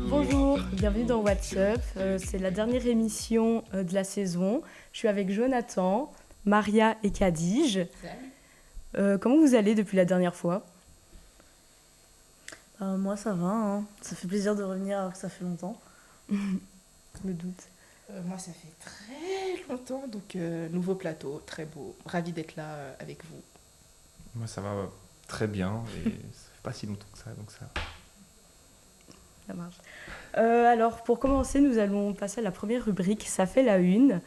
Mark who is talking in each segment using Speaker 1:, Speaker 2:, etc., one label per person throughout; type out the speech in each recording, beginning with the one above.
Speaker 1: Bonjour, bienvenue dans What's Up. C'est la dernière émission de la saison. Je suis avec Jonathan, Maria et Khadij. Comment vous allez depuis la dernière fois ?
Speaker 2: Moi ça va, hein. Ça fait plaisir de revenir alors que ça fait longtemps.
Speaker 1: Je me doute.
Speaker 3: Moi, ça fait très longtemps, donc nouveau plateau, très beau. Ravi d'être là avec vous.
Speaker 4: Moi, ça va très bien et ça fait pas si longtemps que ça, donc ça.
Speaker 1: Ça marche. Alors, pour commencer, nous allons passer à la première rubrique. Ça fait la une.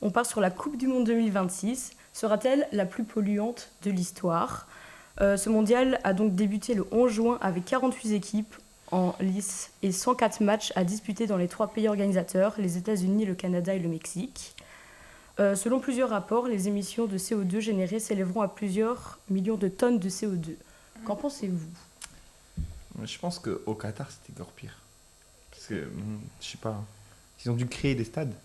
Speaker 1: On part sur la Coupe du Monde 2026. Sera-t-elle la plus polluante de l'histoire ? Ce mondial a donc débuté le 11 juin avec 48 équipes en lice et 104 matchs à disputer dans les 3 pays organisateurs, les États-Unis, le Canada et le Mexique. Selon plusieurs rapports, les émissions de CO2 générées s'élèveront à plusieurs millions de tonnes de CO2. Qu'en pensez-vous ?
Speaker 4: Je pense qu'au Qatar, c'était encore pire. Parce que, je sais pas, ils ont dû créer des stades.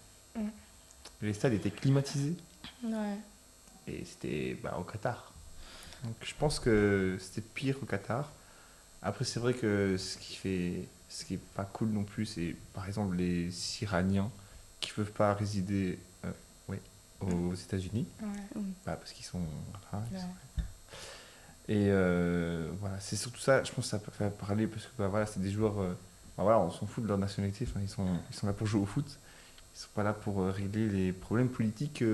Speaker 4: Les stades étaient climatisés
Speaker 3: Ouais.
Speaker 4: et c'était au Qatar. Donc je pense que c'était pire au Qatar. Après, c'est vrai que ce qui est pas cool non plus, c'est par exemple les Iraniens qui peuvent pas résider aux États-Unis.
Speaker 3: Ouais.
Speaker 4: Parce qu'ils sont. Voilà,
Speaker 3: Ouais.
Speaker 4: Et voilà, c'est surtout ça, je pense que ça peut faire parler parce que voilà, c'est des joueurs, voilà, on s'en fout de leur nationalité, ils sont là pour jouer au foot, ils sont pas là pour régler les problèmes politiques.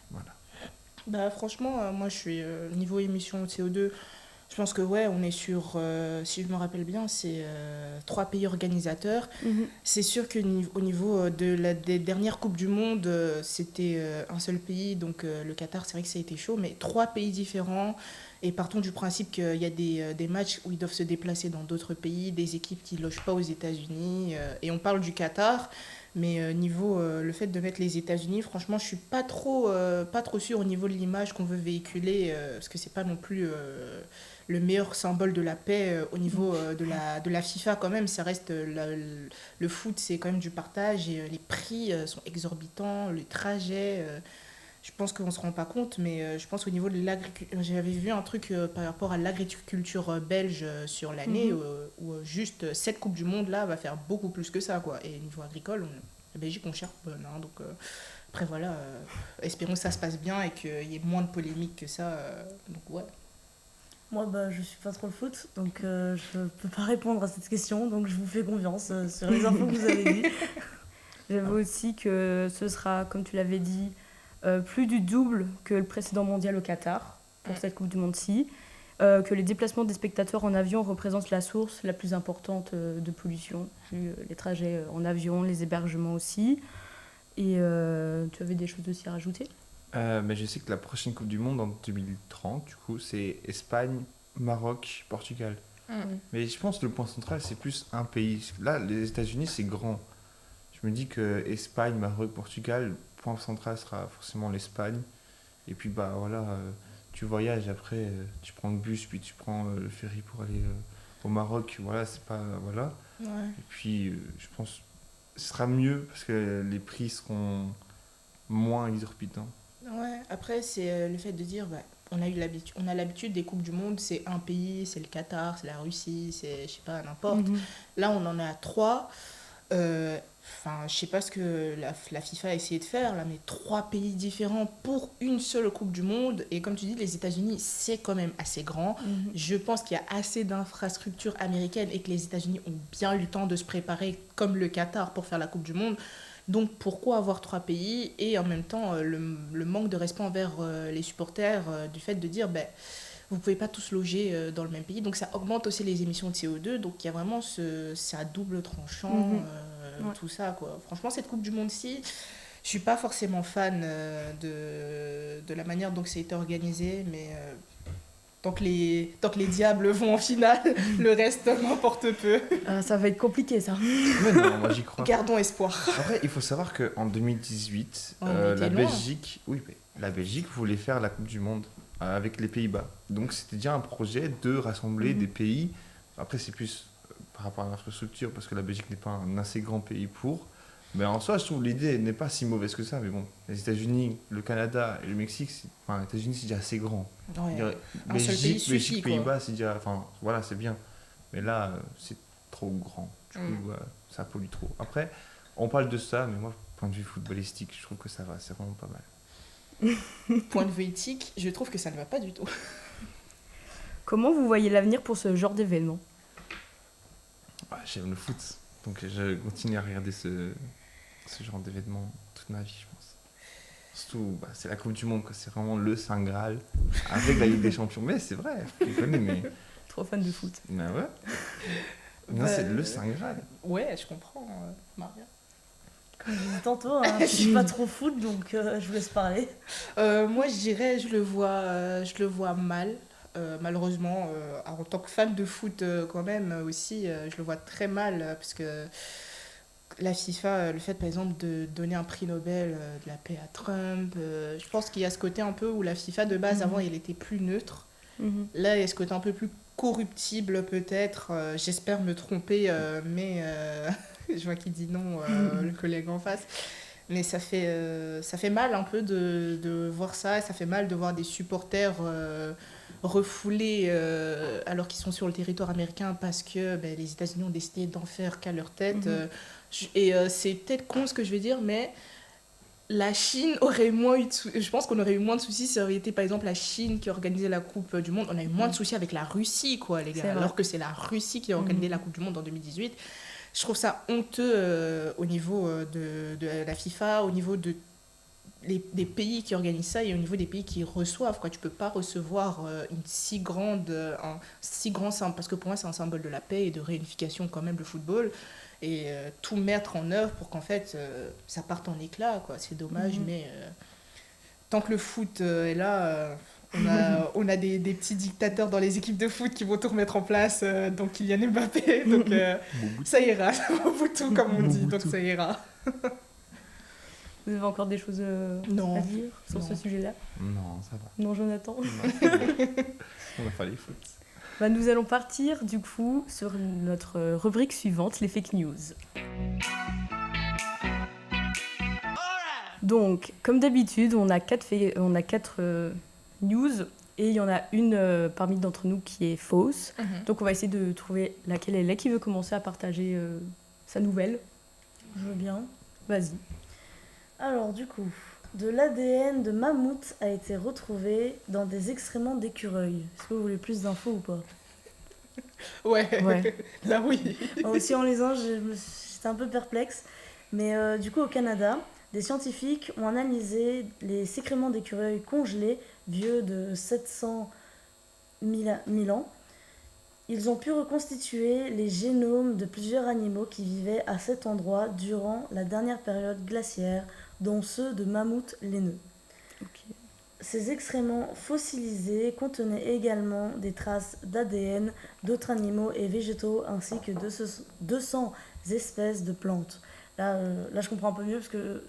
Speaker 4: Voilà.
Speaker 3: Franchement, moi, je suis niveau émission de CO2. Je pense que ouais, on est sur, si je me rappelle bien, c'est 3 pays organisateurs. C'est sûr qu'au niveau des dernières Coupes du Monde, c'était un seul pays, donc le Qatar, c'est vrai que ça a été chaud, mais 3 pays différents. Et partons du principe qu'il y a des matchs où ils doivent se déplacer dans d'autres pays, des équipes qui ne logent pas aux États-Unis. Et on parle du Qatar, mais niveau le fait de mettre les États-Unis, franchement, je suis pas trop sûre au niveau de l'image qu'on veut véhiculer, parce que c'est pas non plus le meilleur symbole de la paix au niveau de la FIFA quand même. Ça reste le foot, c'est quand même du partage et les prix sont exorbitants, le trajet. Je pense qu'on ne se rend pas compte, mais je pense qu'au niveau de l'agriculture, j'avais vu un truc par rapport à l'agriculture belge sur l'année, où juste cette Coupe du Monde là va faire beaucoup plus que ça, quoi. Et niveau agricole, la Belgique on cherche bonne, hein, donc après voilà, espérons que ça se passe bien et qu'il y ait moins de polémiques que ça. Donc ouais.
Speaker 2: Moi je suis pas trop le foot, donc je peux pas répondre à cette question, donc je vous fais confiance sur les infos que vous avez dit.
Speaker 1: J'avoue aussi que ce sera, comme tu l'avais dit, plus du double que le précédent mondial au Qatar, pour cette Coupe du Monde-ci, que les déplacements des spectateurs en avion représentent la source la plus importante de pollution, vu les trajets en avion, les hébergements aussi. Et tu avais des choses aussi à rajouter ?
Speaker 4: Mais je sais que la prochaine Coupe du Monde en 2030, du coup, c'est Espagne, Maroc, Portugal. Mais je pense que le point central, c'est plus un pays. Là, les États-Unis, c'est grand. Je me dis que Espagne, Maroc, Portugal, le point central sera forcément l'Espagne. Et puis, voilà, tu voyages après, tu prends le bus, puis tu prends le ferry pour aller au Maroc. Voilà, c'est pas. Voilà.
Speaker 3: Ouais.
Speaker 4: Et puis, je pense que ce sera mieux parce que les prix seront moins exorbitants.
Speaker 3: Ouais, après, c'est le fait de dire, on a l'habitude des Coupes du Monde, c'est un pays, c'est le Qatar, c'est la Russie, c'est, je sais pas, n'importe. Là, on en a 3. Je sais pas ce que la FIFA a essayé de faire, là, mais 3 pays différents pour une seule Coupe du Monde. Et comme tu dis, les États-Unis, c'est quand même assez grand. Je pense qu'il y a assez d'infrastructures américaines et que les États-Unis ont bien eu le temps de se préparer comme le Qatar pour faire la Coupe du Monde. Donc pourquoi avoir 3 pays et en même temps le manque de respect envers les supporters du fait de dire vous pouvez pas tous loger dans le même pays, donc ça augmente aussi les émissions de CO2, donc il y a vraiment c'est à double tranchant, tout ça, quoi. Franchement, cette Coupe du Monde-ci, je suis pas forcément fan de la manière dont ça a été organisé, mais tant que les diables vont en finale, le reste m'importe peu.
Speaker 1: Ça va être compliqué, ça.
Speaker 4: Mais non, moi j'y crois.
Speaker 3: Gardons espoir.
Speaker 4: Après, il faut savoir qu'en 2018,
Speaker 3: On était
Speaker 4: la
Speaker 3: loin.
Speaker 4: Belgique, la Belgique voulait faire la Coupe du Monde avec les Pays-Bas. Donc c'était déjà un projet de rassembler des pays. Après, c'est plus par rapport à l'infrastructure, parce que la Belgique n'est pas un assez grand pays pour. Mais en soi, je trouve l'idée n'est pas si mauvaise que ça. Mais bon, les États-Unis, le Canada et le Mexique, enfin, les États-unis, c'est déjà assez grand.
Speaker 3: Ouais.
Speaker 4: Je dirais,
Speaker 3: Un seul pays suffit,
Speaker 4: Belgique,
Speaker 3: quoi.
Speaker 4: Pays-Bas, c'est déjà. Enfin, voilà, c'est bien. Mais là, c'est trop grand. Du coup, ça pollue trop. Après, on parle de ça, mais moi, point de vue footballistique, je trouve que ça va. C'est vraiment pas mal.
Speaker 3: Point de vue éthique, je trouve que ça ne va pas du tout.
Speaker 1: Comment vous voyez l'avenir pour ce genre d'événement?
Speaker 4: Ouais, j'aime le foot. Donc, je continue à regarder ce genre d'événement toute ma vie, je pense. Surtout, c'est la Coupe du Monde, quoi. C'est vraiment le Saint Graal avec la Ligue des Champions. Mais c'est vrai, je connais, mais.
Speaker 1: Trop fan de foot.
Speaker 4: Ben ouais. Non, c'est le Saint Graal.
Speaker 3: Ouais, je comprends, Maria.
Speaker 2: Comme je disais tantôt, hein, je suis pas trop foot, donc je vous laisse parler.
Speaker 3: Moi, je dirais, je le vois mal. Malheureusement, en tant que fan de foot quand même aussi, je le vois très mal parce que la FIFA, le fait par exemple de donner un prix Nobel de la paix à Trump, je pense qu'il y a ce côté un peu où la FIFA de base avant elle était plus neutre. Là il y a ce côté un peu plus corruptible peut-être, j'espère me tromper, mais je vois qu'il dit non, le collègue en face. Mais ça fait mal un peu de voir ça, ça fait mal de voir des supporters refoulés alors qu'ils sont sur le territoire américain parce que les États-Unis ont décidé d'en faire qu'à leur tête. C'est peut-être con ce que je vais dire, mais la Chine aurait moins eu je pense qu'on aurait eu moins de soucis si ça avait été par exemple la Chine qui organisait la Coupe du Monde. On a eu moins de soucis avec la Russie, quoi, les gars, alors que c'est la Russie qui a organisé la Coupe du Monde en 2018. Je trouve ça honteux au niveau de la FIFA, au niveau des pays qui organisent ça et au niveau des pays qui reçoivent, quoi. Tu peux pas recevoir un si grand symbole, parce que pour moi c'est un symbole de la paix et de réunification quand même, le football, et tout mettre en œuvre pour qu'en fait ça parte en éclat, quoi. C'est dommage, mais tant que le foot est là, on a des petits dictateurs dans les équipes de foot qui vont tout remettre en place, donc Kylian Mbappé, donc ça ira, tout comme on dit, donc ça ira.
Speaker 1: Vous avez encore des choses à dire sur ce sujet-là?
Speaker 4: Non, ça va.
Speaker 1: Non, Jonathan?
Speaker 4: Non, on va faire les foot.
Speaker 1: Nous allons partir du coup sur notre rubrique suivante, les fake news. Donc, comme d'habitude, on a quatre news et il y en a une parmi d'entre nous qui est fausse. Donc, on va essayer de trouver laquelle elle est. Qui veut commencer à partager sa nouvelle?
Speaker 2: Je veux bien.
Speaker 1: Vas-y.
Speaker 2: Alors du coup, de l'ADN de mammouth a été retrouvé dans des excréments d'écureuil. Est-ce que vous voulez plus d'infos ou pas?
Speaker 3: Ouais. Là oui.
Speaker 2: Aussi en lisant, j'étais un peu perplexe. Mais du coup, au Canada, des scientifiques ont analysé les sécréments d'écureuil congelés vieux de 700 000 ans. Ils ont pu reconstituer les génomes de plusieurs animaux qui vivaient à cet endroit durant la dernière période glaciaire, dont ceux de mammouths laineux. Ces excréments fossilisés contenaient également des traces d'ADN d'autres animaux et végétaux ainsi que 200 espèces de plantes. Là, je comprends un peu mieux parce que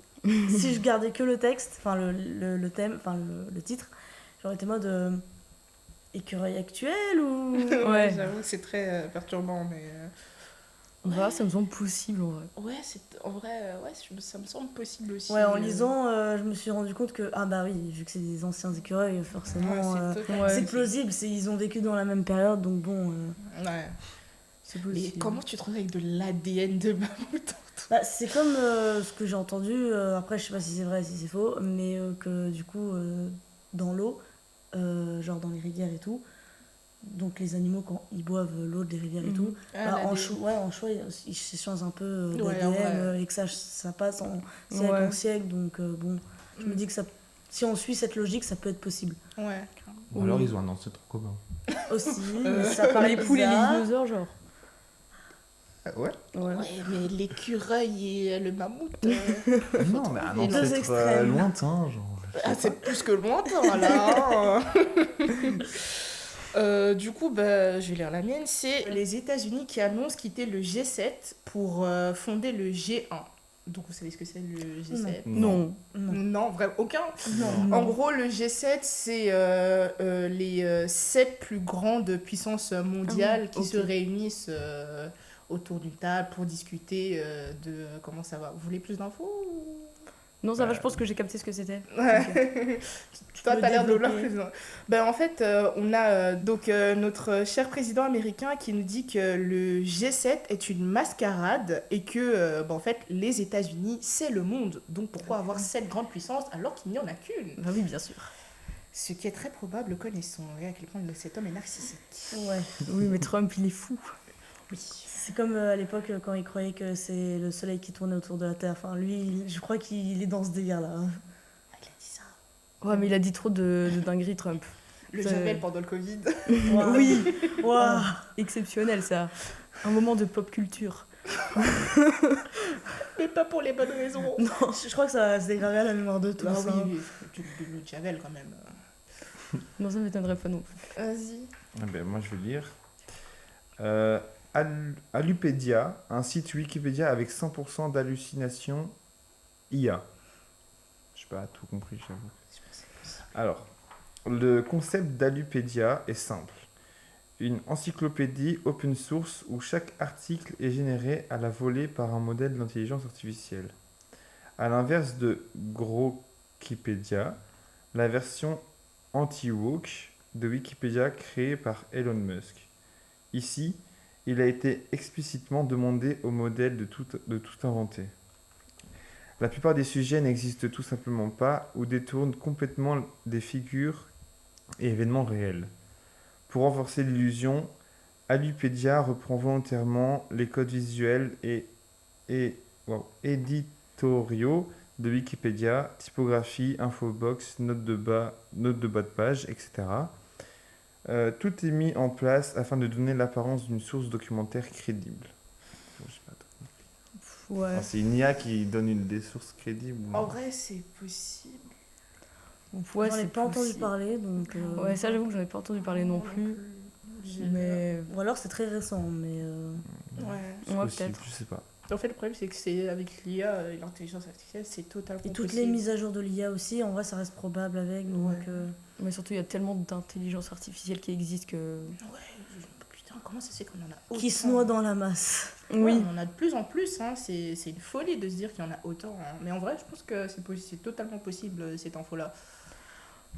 Speaker 2: si je gardais que le texte, enfin le thème, enfin le titre, j'aurais été mode écureuil actuel ou...
Speaker 3: Ouais, j'avoue, c'est très perturbant, mais...
Speaker 1: Ça me semble possible en vrai.
Speaker 3: Ouais, ça me semble possible aussi.
Speaker 2: Ouais, en lisant, je me suis rendu compte que, vu que c'est des anciens écureuils, forcément, c'est plausible, ils ont vécu dans la même période, donc bon...
Speaker 3: Ouais.
Speaker 2: C'est possible.
Speaker 3: Mais comment tu trouves avec de l'ADN de mammouth?
Speaker 2: C'est comme ce que j'ai entendu, après je sais pas si c'est vrai, si c'est faux, mais que du coup, dans l'eau, genre dans les rivières et tout, donc les animaux quand ils boivent l'eau des rivières et tout, en choix ils s'échangent un peu d'ADN et que ça passe en siècle en siècle, donc bon, je me dis que si on suit cette logique, ça peut être possible.
Speaker 3: Ouais.
Speaker 4: Ou alors ils ont un ancêtre commun.
Speaker 2: Aussi, ça
Speaker 1: Comme les poules et les dinosaures, genre.
Speaker 4: Ouais,
Speaker 3: mais l'écureuil et le mammouth...
Speaker 4: non, mais un ancêtre lointain, genre.
Speaker 3: C'est plus que lointain, là. Du coup, je vais lire la mienne. C'est les États-Unis qui annoncent quitter le G7 pour fonder le G1. Donc, vous savez ce que c'est le G7?
Speaker 1: Non.
Speaker 3: Non, vraiment, aucun.
Speaker 2: Non.
Speaker 3: En gros, le G7, c'est les 7 plus grandes puissances mondiales qui se réunissent autour d'une table pour discuter de comment ça va. Vous voulez plus d'infos
Speaker 1: Non, ça va, je pense que j'ai capté ce que c'était.
Speaker 3: Ouais. Toi,
Speaker 2: peux
Speaker 3: t'as l'air de vouloir
Speaker 2: développer.
Speaker 3: plus. Ben, en fait, on a donc notre cher président américain qui nous dit que le G7 est une mascarade et que en fait, les États-Unis, c'est le monde. Donc pourquoi avoir cette grande puissance alors qu'il n'y en a qu'une?
Speaker 1: Bah oui, bien sûr.
Speaker 3: Ce qui est très probable, connaissons. Regarde à quel point cet homme est narcissique.
Speaker 2: Ouais.
Speaker 1: Oui, mais Trump, il est fou.
Speaker 3: Oui.
Speaker 2: C'est comme à l'époque quand il croyait que c'est le soleil qui tournait autour de la Terre. Enfin, lui, je crois qu'il est dans ce délire-là.
Speaker 3: Il a dit ça.
Speaker 1: Ouais, mais il a dit trop de dingueries, Trump.
Speaker 3: Le
Speaker 1: C'est-
Speaker 3: Javel pendant le Covid.
Speaker 1: Oui,
Speaker 2: Waouh.
Speaker 1: exceptionnel ça. Un moment de pop culture.
Speaker 3: Mais pas pour les bonnes raisons.
Speaker 2: Non, je crois que ça se dégraderait à la mémoire de tous.
Speaker 3: Ah oui,
Speaker 2: hein.
Speaker 3: oui. Le Javel quand même.
Speaker 1: Non, ça m'étonnerait pas non plus.
Speaker 3: Vas-y.
Speaker 4: Ah ben, moi, je vais lire. Alupédia, un site Wikipédia avec 100% d'hallucination IA. Je n'ai pas tout compris, j'avoue. Alors, le concept d'Alupédia est simple. Une encyclopédie open source où chaque article est généré à la volée par un modèle d'intelligence artificielle. À l'inverse de Grokipédia, la version anti-woke de Wikipédia créée par Elon Musk. Ici, il a été explicitement demandé au modèle de tout inventer. La plupart des sujets n'existent tout simplement pas ou détournent complètement des figures et événements réels. Pour renforcer l'illusion, Alupédia reprend volontairement les codes visuels et éditoriaux de Wikipédia, typographie, infobox, notes de bas de page, etc. Tout est mis en place afin de donner l'apparence d'une source documentaire crédible. Bon, je sais pas trop.
Speaker 1: Ouais.
Speaker 4: Enfin, c'est une IA qui donne des sources crédibles. ou-
Speaker 3: En vrai, c'est possible.
Speaker 1: Ouais,
Speaker 2: J'en ai
Speaker 1: c'est
Speaker 2: pas entendu
Speaker 1: possible.
Speaker 2: parler, donc...
Speaker 1: Ouais, ça j'avoue que j'en ai pas entendu parler non plus. Mais
Speaker 2: Ou alors c'est très récent, mais...
Speaker 3: Ouais.
Speaker 4: C'est
Speaker 1: ouais,
Speaker 4: possible,
Speaker 1: peut-être.
Speaker 4: je sais pas.
Speaker 3: En fait, le problème, c'est que c'est avec l'IA et l'intelligence artificielle, c'est totalement
Speaker 2: Et toutes
Speaker 3: possible.
Speaker 2: les mises à jour de l'IA aussi, en vrai, ça reste probable avec, donc...
Speaker 3: Ouais.
Speaker 1: Mais surtout, il y a tellement d'intelligence artificielle qui existe que.
Speaker 3: Ouais, putain, comment ça se fait qu'on en a autant?
Speaker 2: Qui se noie dans la masse.
Speaker 3: Ouais,
Speaker 1: Oui.
Speaker 3: on en a de plus en plus, hein. C'est une folie de se dire qu'il y en a autant. Hein. Mais en vrai, je pense que c'est totalement possible, cette info-là.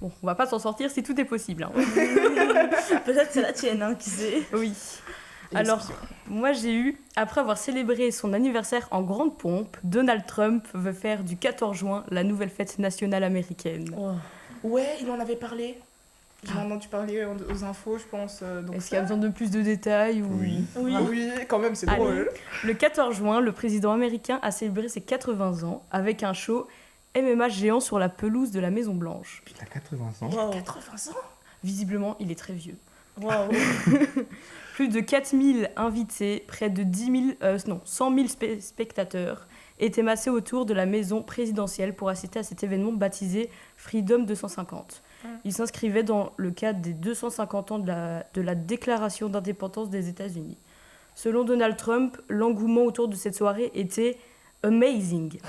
Speaker 1: Bon, on va pas s'en sortir si tout est possible. hein.
Speaker 2: Peut-être c'est la tienne, hein, qui sait.
Speaker 1: Oui. Alors, moi j'ai eu, après avoir célébré son anniversaire en grande pompe, Donald Trump veut faire du 14 juin la nouvelle fête nationale américaine.
Speaker 2: Oh.
Speaker 3: Ouais, il en avait parlé. J'ai entendu parler aux infos, je pense. Donc
Speaker 1: Est-ce qu'il y a besoin de plus de détails ou...
Speaker 4: Oui.
Speaker 3: Oui, oui, quand même, c'est
Speaker 1: Allez.
Speaker 3: drôle.
Speaker 1: Le 14 juin, le président américain a célébré ses 80 ans avec un show MMA géant sur la pelouse de la Maison Blanche.
Speaker 4: Putain, 80 ans.
Speaker 2: Waouh.
Speaker 3: 80 ans.
Speaker 1: Visiblement, il est très vieux.
Speaker 2: Waouh.
Speaker 1: Plus de 4000 invités, près de 100 000 spectateurs étaient massés autour de la maison présidentielle pour assister à cet événement baptisé Freedom 250. Il s'inscrivait dans le cadre des 250 ans de la déclaration d'indépendance des États-Unis. Selon Donald Trump, l'engouement autour de cette soirée était amazing,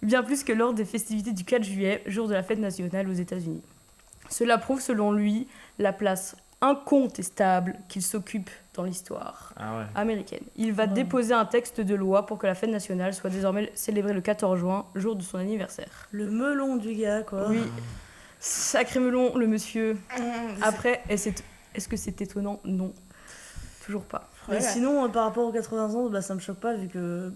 Speaker 1: bien plus que lors des festivités du 4 juillet, jour de la fête nationale aux États-Unis. Cela prouve, selon lui, la place incontestable qu'il s'occupe dans l'histoire
Speaker 4: Ah ouais.
Speaker 1: américaine. Il va
Speaker 2: Ouais.
Speaker 1: déposer un texte de loi pour que la fête nationale soit désormais célébrée le 14 juin, jour de son anniversaire.
Speaker 2: Le melon du gars, quoi.
Speaker 1: Oui, sacré melon, le monsieur.
Speaker 3: Mmh,
Speaker 1: Après, est-ce que c'est étonnant? Non, toujours pas.
Speaker 2: Mais
Speaker 3: Ouais.
Speaker 2: sinon, par rapport aux 80 ans, bah, ça me choque pas, vu que...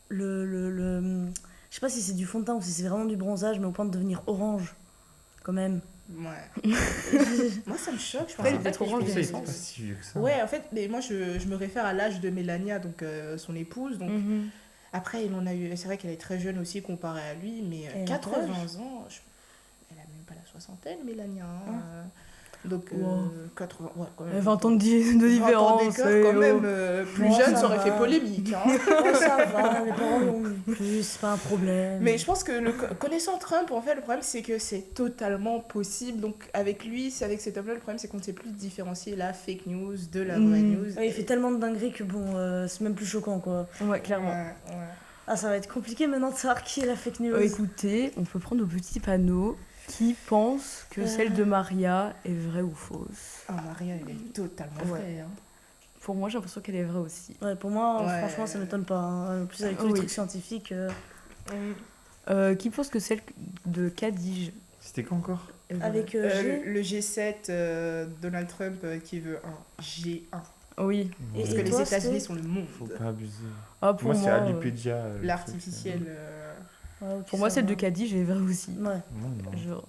Speaker 2: Je sais pas si c'est du fond de teint ou si c'est vraiment du bronzage, mais au point de devenir orange, quand même.
Speaker 3: Ouais. Moi, ça me choque. Je
Speaker 1: Après,
Speaker 3: pensais
Speaker 1: il
Speaker 3: pas
Speaker 1: est
Speaker 3: que
Speaker 1: orange,
Speaker 3: je
Speaker 1: il
Speaker 4: Ça,
Speaker 1: est
Speaker 4: il
Speaker 3: faisais
Speaker 4: était
Speaker 3: ça.
Speaker 4: pas si vieux que ça.
Speaker 3: Ouais, en fait, mais moi, je me réfère à l'âge de Melania, donc son épouse. Donc,
Speaker 1: Mhm.
Speaker 3: après, il en a eu. C'est vrai qu'elle est très jeune aussi comparée à lui, mais
Speaker 2: Elle a
Speaker 3: 80
Speaker 2: quel âge
Speaker 3: ans, elle a même pas la soixantaine, Mélania. hein. Donc,
Speaker 1: Wow.
Speaker 3: 80. Ouais, quand même.
Speaker 1: 20 ans de
Speaker 3: 20 ans
Speaker 1: différence.
Speaker 3: d'écart,
Speaker 1: et
Speaker 3: quand
Speaker 1: oh.
Speaker 3: même. Plus
Speaker 2: Ouais,
Speaker 3: jeune,
Speaker 2: ça
Speaker 3: ça aurait
Speaker 2: va.
Speaker 3: fait polémique. Hein.
Speaker 2: Ouais, ça va, les parents l'ont eu plus, c'est pas un problème.
Speaker 3: Mais je pense que connaissant Trump, en fait, le problème c'est que c'est totalement possible. Donc avec lui, c'est avec cet homme-là, le problème c'est qu'on ne sait plus différencier la fake news de la vraie news.
Speaker 2: Ouais, il fait tellement de dingueries que bon, c'est même plus choquant, quoi.
Speaker 1: Ouais, clairement.
Speaker 3: Ouais, ouais.
Speaker 2: Ah, ça va être compliqué maintenant de savoir qui est la fake news.
Speaker 1: Écoutez, on peut prendre nos petits panneaux qui pensent que celle de Maria est vraie ou fausse.
Speaker 3: Ah, Maria, elle est totalement
Speaker 1: Ouais.
Speaker 3: vraie. Hein.
Speaker 1: Pour moi, j'ai l'impression qu'elle est vraie aussi.
Speaker 2: Ouais, pour moi,
Speaker 3: Ouais.
Speaker 2: franchement, ça m'étonne pas. Hein. En plus, avec tous
Speaker 1: Oui.
Speaker 2: les trucs scientifiques.
Speaker 1: Qui pense que celle de Kadige
Speaker 4: C'était quand encore?
Speaker 1: est vraie?
Speaker 2: Avec G.
Speaker 3: Le G7, Donald Trump qui veut un G1.
Speaker 1: Oui.
Speaker 2: Et-
Speaker 3: Parce
Speaker 2: et
Speaker 3: que les
Speaker 2: toi,
Speaker 3: États-Unis
Speaker 2: c'était
Speaker 3: sont le monde.
Speaker 4: Faut pas abuser.
Speaker 1: Ah, pour
Speaker 4: Moi, c'est
Speaker 1: moi,
Speaker 4: Alipédia. le truc,
Speaker 3: L'artificiel.
Speaker 2: Ouais, ok,
Speaker 1: pour moi,
Speaker 2: ça
Speaker 1: celle
Speaker 2: va.
Speaker 1: de Kadige est vraie aussi.
Speaker 2: Ouais.
Speaker 4: Moi, non.
Speaker 1: Genre...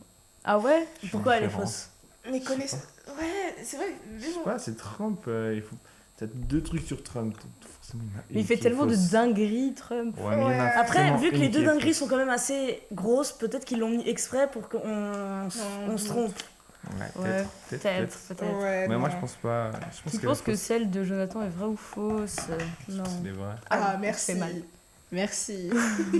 Speaker 1: Ah ouais?
Speaker 4: Je suis
Speaker 2: Pourquoi elle est
Speaker 4: différent.
Speaker 2: fausse?
Speaker 3: Mais connaissent. Ouais, c'est vrai.
Speaker 4: Je sais pas, c'est Trump. Il faut... T'as 2 trucs sur Trump. Forcément, il y en a
Speaker 1: Mais il
Speaker 4: une
Speaker 1: fait
Speaker 4: qui est
Speaker 1: tellement de
Speaker 4: fausse.
Speaker 1: dingueries, Trump.
Speaker 4: Ouais, mais il y en a
Speaker 2: Après,
Speaker 4: forcément
Speaker 2: vu que
Speaker 4: une
Speaker 2: les
Speaker 4: qui
Speaker 2: deux
Speaker 4: est
Speaker 2: dingueries
Speaker 4: fausse.
Speaker 2: sont quand même assez grosses, peut-être qu'ils l'ont mis exprès pour qu'on on se trompe.
Speaker 4: Ouais,
Speaker 1: Ouais,
Speaker 4: peut-être.
Speaker 1: peut-être.
Speaker 3: Ouais,
Speaker 4: Mais moi,
Speaker 3: non.
Speaker 4: je pense pas. Je pense
Speaker 1: Tu
Speaker 4: qu'elle
Speaker 1: penses
Speaker 4: est
Speaker 1: que
Speaker 4: fausse.
Speaker 1: celle de Jonathan est vraie ou fausse?
Speaker 2: Non.
Speaker 4: C'est vrai.
Speaker 3: Ah,
Speaker 1: ça
Speaker 3: merci.
Speaker 1: fait mal.
Speaker 3: Merci.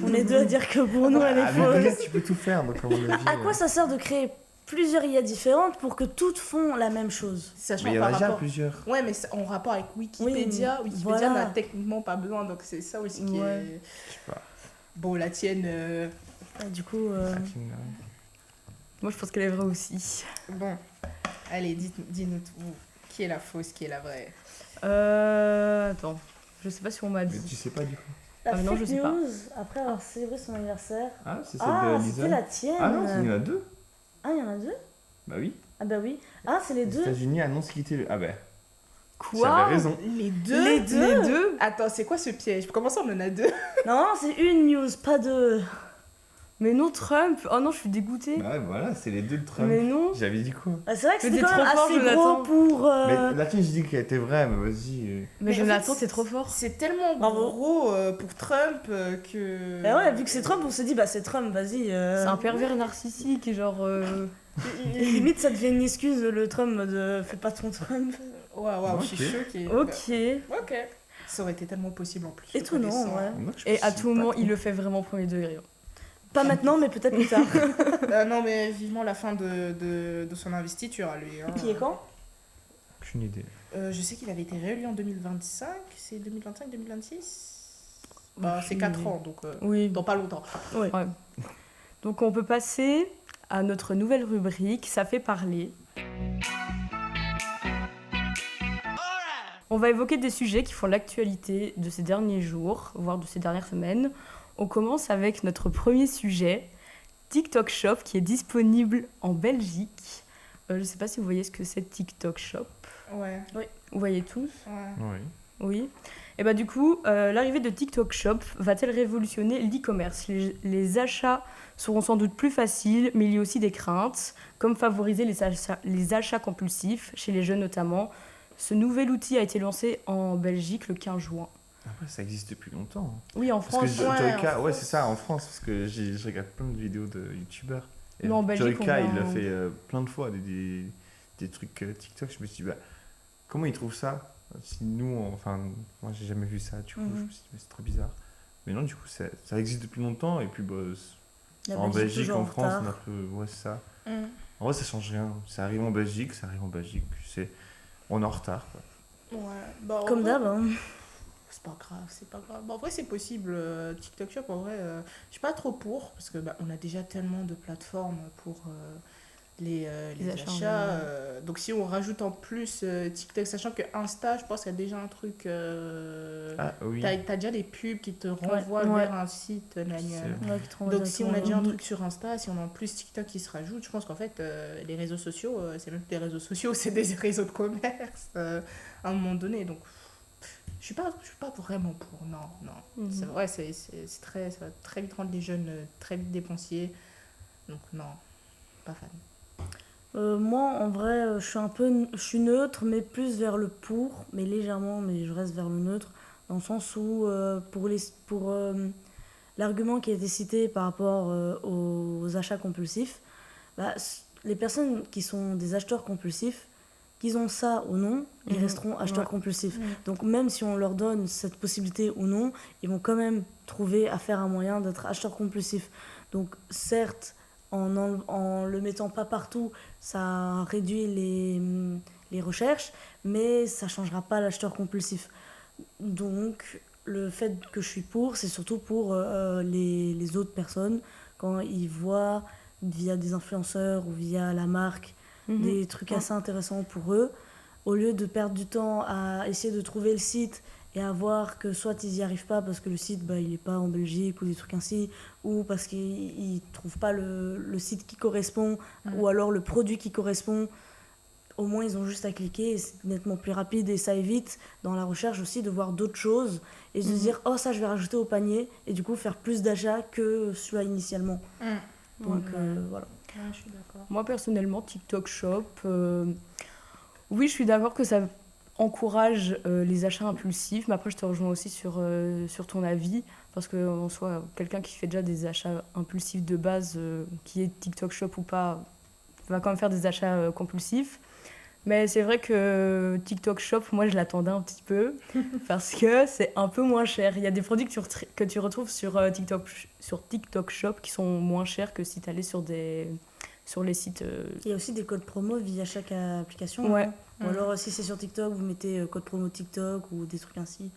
Speaker 2: On est deux à dire que pour nous, elle est
Speaker 4: Avec Bria,
Speaker 2: fausse.
Speaker 4: tu peux tout faire, donc à mon avis.
Speaker 2: À quoi ça sert de créer plusieurs IA différentes pour que toutes font la même chose?
Speaker 3: Sachant
Speaker 4: Mais il y en
Speaker 3: par
Speaker 4: a déjà
Speaker 3: rapport.
Speaker 4: plusieurs.
Speaker 3: Ouais, mais c'est en rapport avec Wikipédia.
Speaker 2: Oui,
Speaker 3: Wikipédia
Speaker 2: voilà.
Speaker 3: n'a techniquement pas besoin, donc c'est ça aussi qui
Speaker 1: Ouais.
Speaker 3: est.
Speaker 4: Je sais pas.
Speaker 3: Bon, la tienne.
Speaker 2: Et du coup,
Speaker 1: Moi, je pense qu'elle est vraie aussi.
Speaker 3: Bon. Allez, dis-nous vous. Qui est la fausse, qui est la vraie?
Speaker 1: Attends. Je sais pas si on m'a
Speaker 4: Mais
Speaker 1: dit.
Speaker 4: tu sais pas du coup.
Speaker 2: la
Speaker 1: Ah, non,
Speaker 2: fake
Speaker 1: je sais pas.
Speaker 2: news, après avoir célébré son anniversaire.
Speaker 4: Ah, c'est celle
Speaker 2: Ah,
Speaker 4: de Lisa.
Speaker 2: c'était la tienne.
Speaker 4: Ah non, il y en a 2.
Speaker 2: Ah, il y en a deux?
Speaker 4: Bah oui.
Speaker 2: Ah bah oui. Ah, c'est les
Speaker 4: Les
Speaker 2: deux.
Speaker 4: États-Unis annoncent quitter le. Ah bah.
Speaker 1: Quoi?
Speaker 4: J'avais raison.
Speaker 3: Les deux?
Speaker 2: Les deux.
Speaker 1: Les deux?
Speaker 3: Attends, c'est quoi ce piège? Comment ça, on en a deux?
Speaker 2: Non, c'est une news, pas deux.
Speaker 1: Mais non, Trump. Oh non, je suis dégoûtée.
Speaker 4: Bah ouais, voilà, c'est les deux de Trump.
Speaker 1: Mais non.
Speaker 4: J'avais dit quoi?
Speaker 2: Ah, c'est vrai que
Speaker 1: Mais
Speaker 2: c'était
Speaker 1: t'es
Speaker 2: quand même
Speaker 1: trop fort,
Speaker 2: assez
Speaker 1: Jonathan.
Speaker 2: gros pour.
Speaker 4: Mais la tienne, j'ai dit qu'elle était vraie, mais vas-y.
Speaker 1: Mais
Speaker 3: Mais en
Speaker 1: Jonathan,
Speaker 3: fait,
Speaker 1: t'es trop fort.
Speaker 3: C'est tellement
Speaker 2: Bravo.
Speaker 3: gros pour Trump que.
Speaker 2: Bah ouais, vu que c'est Trump, on s'est dit, bah c'est Trump, vas-y.
Speaker 1: C'est un pervers narcissique et genre.
Speaker 2: Limite, ça devient une excuse, le Trump, de fais pas ton Trump.
Speaker 3: Waouh,
Speaker 4: Ok.
Speaker 3: je suis choquée.
Speaker 1: Ok.
Speaker 3: Ok. Ça aurait été tellement possible en plus.
Speaker 2: Étonnant,
Speaker 3: connaissant.
Speaker 2: ouais.
Speaker 4: Moi, je
Speaker 1: Et à
Speaker 4: sais
Speaker 1: tout
Speaker 4: pas
Speaker 1: moment,
Speaker 4: trop.
Speaker 1: il le fait vraiment premier degré.
Speaker 2: Pas maintenant, mais peut-être plus tard.
Speaker 3: Non, mais vivement la fin de son investiture à lui. Hein.
Speaker 2: Qui est quand?
Speaker 4: Aucune idée.
Speaker 3: Je sais qu'il avait été réélu en 2025. C'est 2025-2026 Bah, c'est 4 ans, donc
Speaker 1: Oui.
Speaker 3: dans pas longtemps.
Speaker 1: Ouais. Donc on peut passer à notre nouvelle rubrique, ça fait parler. On va évoquer des sujets qui font l'actualité de ces derniers jours, voire de ces dernières semaines. On commence avec notre premier sujet, TikTok Shop, qui est disponible en Belgique. Je ne sais pas si vous voyez ce que c'est TikTok Shop.
Speaker 3: Ouais.
Speaker 1: Vous voyez tous?
Speaker 3: Ouais.
Speaker 4: Oui.
Speaker 1: Oui. Et bah du coup, l'arrivée de TikTok Shop va-t-elle révolutionner l'e-commerce? Les achats seront sans doute plus faciles, mais il y a aussi des craintes, comme favoriser les achats compulsifs, chez les jeunes notamment. Ce nouvel outil a été lancé en Belgique le 15 juin.
Speaker 4: Après, ça existe depuis longtemps. Hein.
Speaker 1: Oui, en
Speaker 4: Parce que
Speaker 1: France.
Speaker 4: Joyka,
Speaker 3: en
Speaker 4: ouais,
Speaker 3: France.
Speaker 4: c'est ça, en France, parce que je regarde plein de vidéos de youtubeurs. Et
Speaker 1: Mais en Belgique,
Speaker 4: Joyka,
Speaker 1: on
Speaker 4: il
Speaker 1: a-
Speaker 4: l'a fait plein de fois, des trucs TikTok. Je me suis dit, bah, comment ils trouvent ça? Si nous, enfin, moi, j'ai jamais vu ça, du coup, je me suis dit, mais c'est trop bizarre. Mais non, du coup, ça existe depuis longtemps, et puis, bah,
Speaker 2: La
Speaker 4: en Belgique,
Speaker 2: toujours
Speaker 4: en
Speaker 2: en
Speaker 4: France,
Speaker 2: retard.
Speaker 4: on a un peu, ouais, c'est ça.
Speaker 3: Mm.
Speaker 4: En vrai, ça change rien. Ça arrive en Belgique, ça arrive en Belgique. On est en retard, quoi.
Speaker 3: Ouais. Bah, en
Speaker 2: Comme
Speaker 3: vrai,
Speaker 2: d'hab, hein.
Speaker 3: C'est pas grave, c'est pas grave. Bah, en vrai, c'est possible. TikTok Shop, en vrai, je suis pas trop pour, parce que bah, on a déjà tellement de plateformes pour les
Speaker 1: achats en
Speaker 3: achats.
Speaker 1: ligne.
Speaker 3: Donc si on rajoute en plus TikTok, sachant que Insta, je pense qu'il y a déjà un truc.
Speaker 4: Ah oui.
Speaker 3: T'as déjà des pubs qui te renvoient
Speaker 1: Ouais.
Speaker 3: vers un site. gna, gna.
Speaker 4: C'est-
Speaker 2: Ouais, qui te renvoie
Speaker 3: Donc si on a déjà un
Speaker 2: directement.
Speaker 3: truc sur Insta, si on a en plus TikTok qui se rajoute, je pense qu'en fait les réseaux sociaux, c'est même plus des réseaux sociaux, c'est des réseaux de commerce à un moment donné. Donc je suis pas vraiment pour. Non, non.
Speaker 1: Mhm.
Speaker 3: C'est vrai, ça va très vite rendre les jeunes très vite dépensiers. Donc non, pas fan.
Speaker 2: Moi, en vrai, je suis neutre, mais plus vers le pour, mais légèrement, mais je reste vers le neutre, dans le sens où, pour l'argument qui a été cité par rapport aux achats compulsifs, bah, les personnes qui sont des acheteurs compulsifs, qu'ils ont ça ou non, ils
Speaker 1: Mhm.
Speaker 2: resteront acheteurs
Speaker 1: Ouais.
Speaker 2: compulsifs. Donc même si on leur donne cette possibilité ou non, ils vont quand même trouver à faire un moyen d'être acheteurs compulsifs. Donc certes, en le mettant pas partout, ça réduit les recherches, mais ça changera pas l'acheteur compulsif. Donc le fait que je suis pour, c'est surtout pour les autres personnes, quand ils voient via des influenceurs ou via la marque
Speaker 1: Mhm.
Speaker 2: des trucs assez intéressants pour eux, au lieu de perdre du temps à essayer de trouver le site et à voir que soit ils n'y arrivent pas parce que le site il n'est pas en Belgique ou des trucs ainsi, ou parce qu'ils ne trouvent pas le site qui correspond, ou alors le produit qui correspond, au moins ils ont juste à cliquer et c'est nettement plus rapide et ça évite dans la recherche aussi de voir d'autres choses et de se dire oh ça je vais rajouter au panier et du coup faire plus d'achats que celui-là initialement. Donc voilà.
Speaker 3: Ouais, je suis d'accord.
Speaker 1: Moi personnellement, TikTok Shop, oui je suis d'accord que ça encourage les achats impulsifs, mais après je te rejoins aussi sur ton avis, parce qu'en soi, quelqu'un qui fait déjà des achats impulsifs de base, qui est TikTok Shop ou pas, va quand même faire des achats compulsifs. Mais c'est vrai que TikTok Shop, moi je l'attendais un petit peu, parce que c'est un peu moins cher. Il y a des produits que tu retrouves sur TikTok Shop qui sont moins chers que si tu allais sur les sites.
Speaker 2: Il y a aussi des codes promo via chaque application.
Speaker 1: Ouais.
Speaker 2: Hein. Ou alors si c'est sur TikTok, vous mettez code promo TikTok ou des trucs ainsi.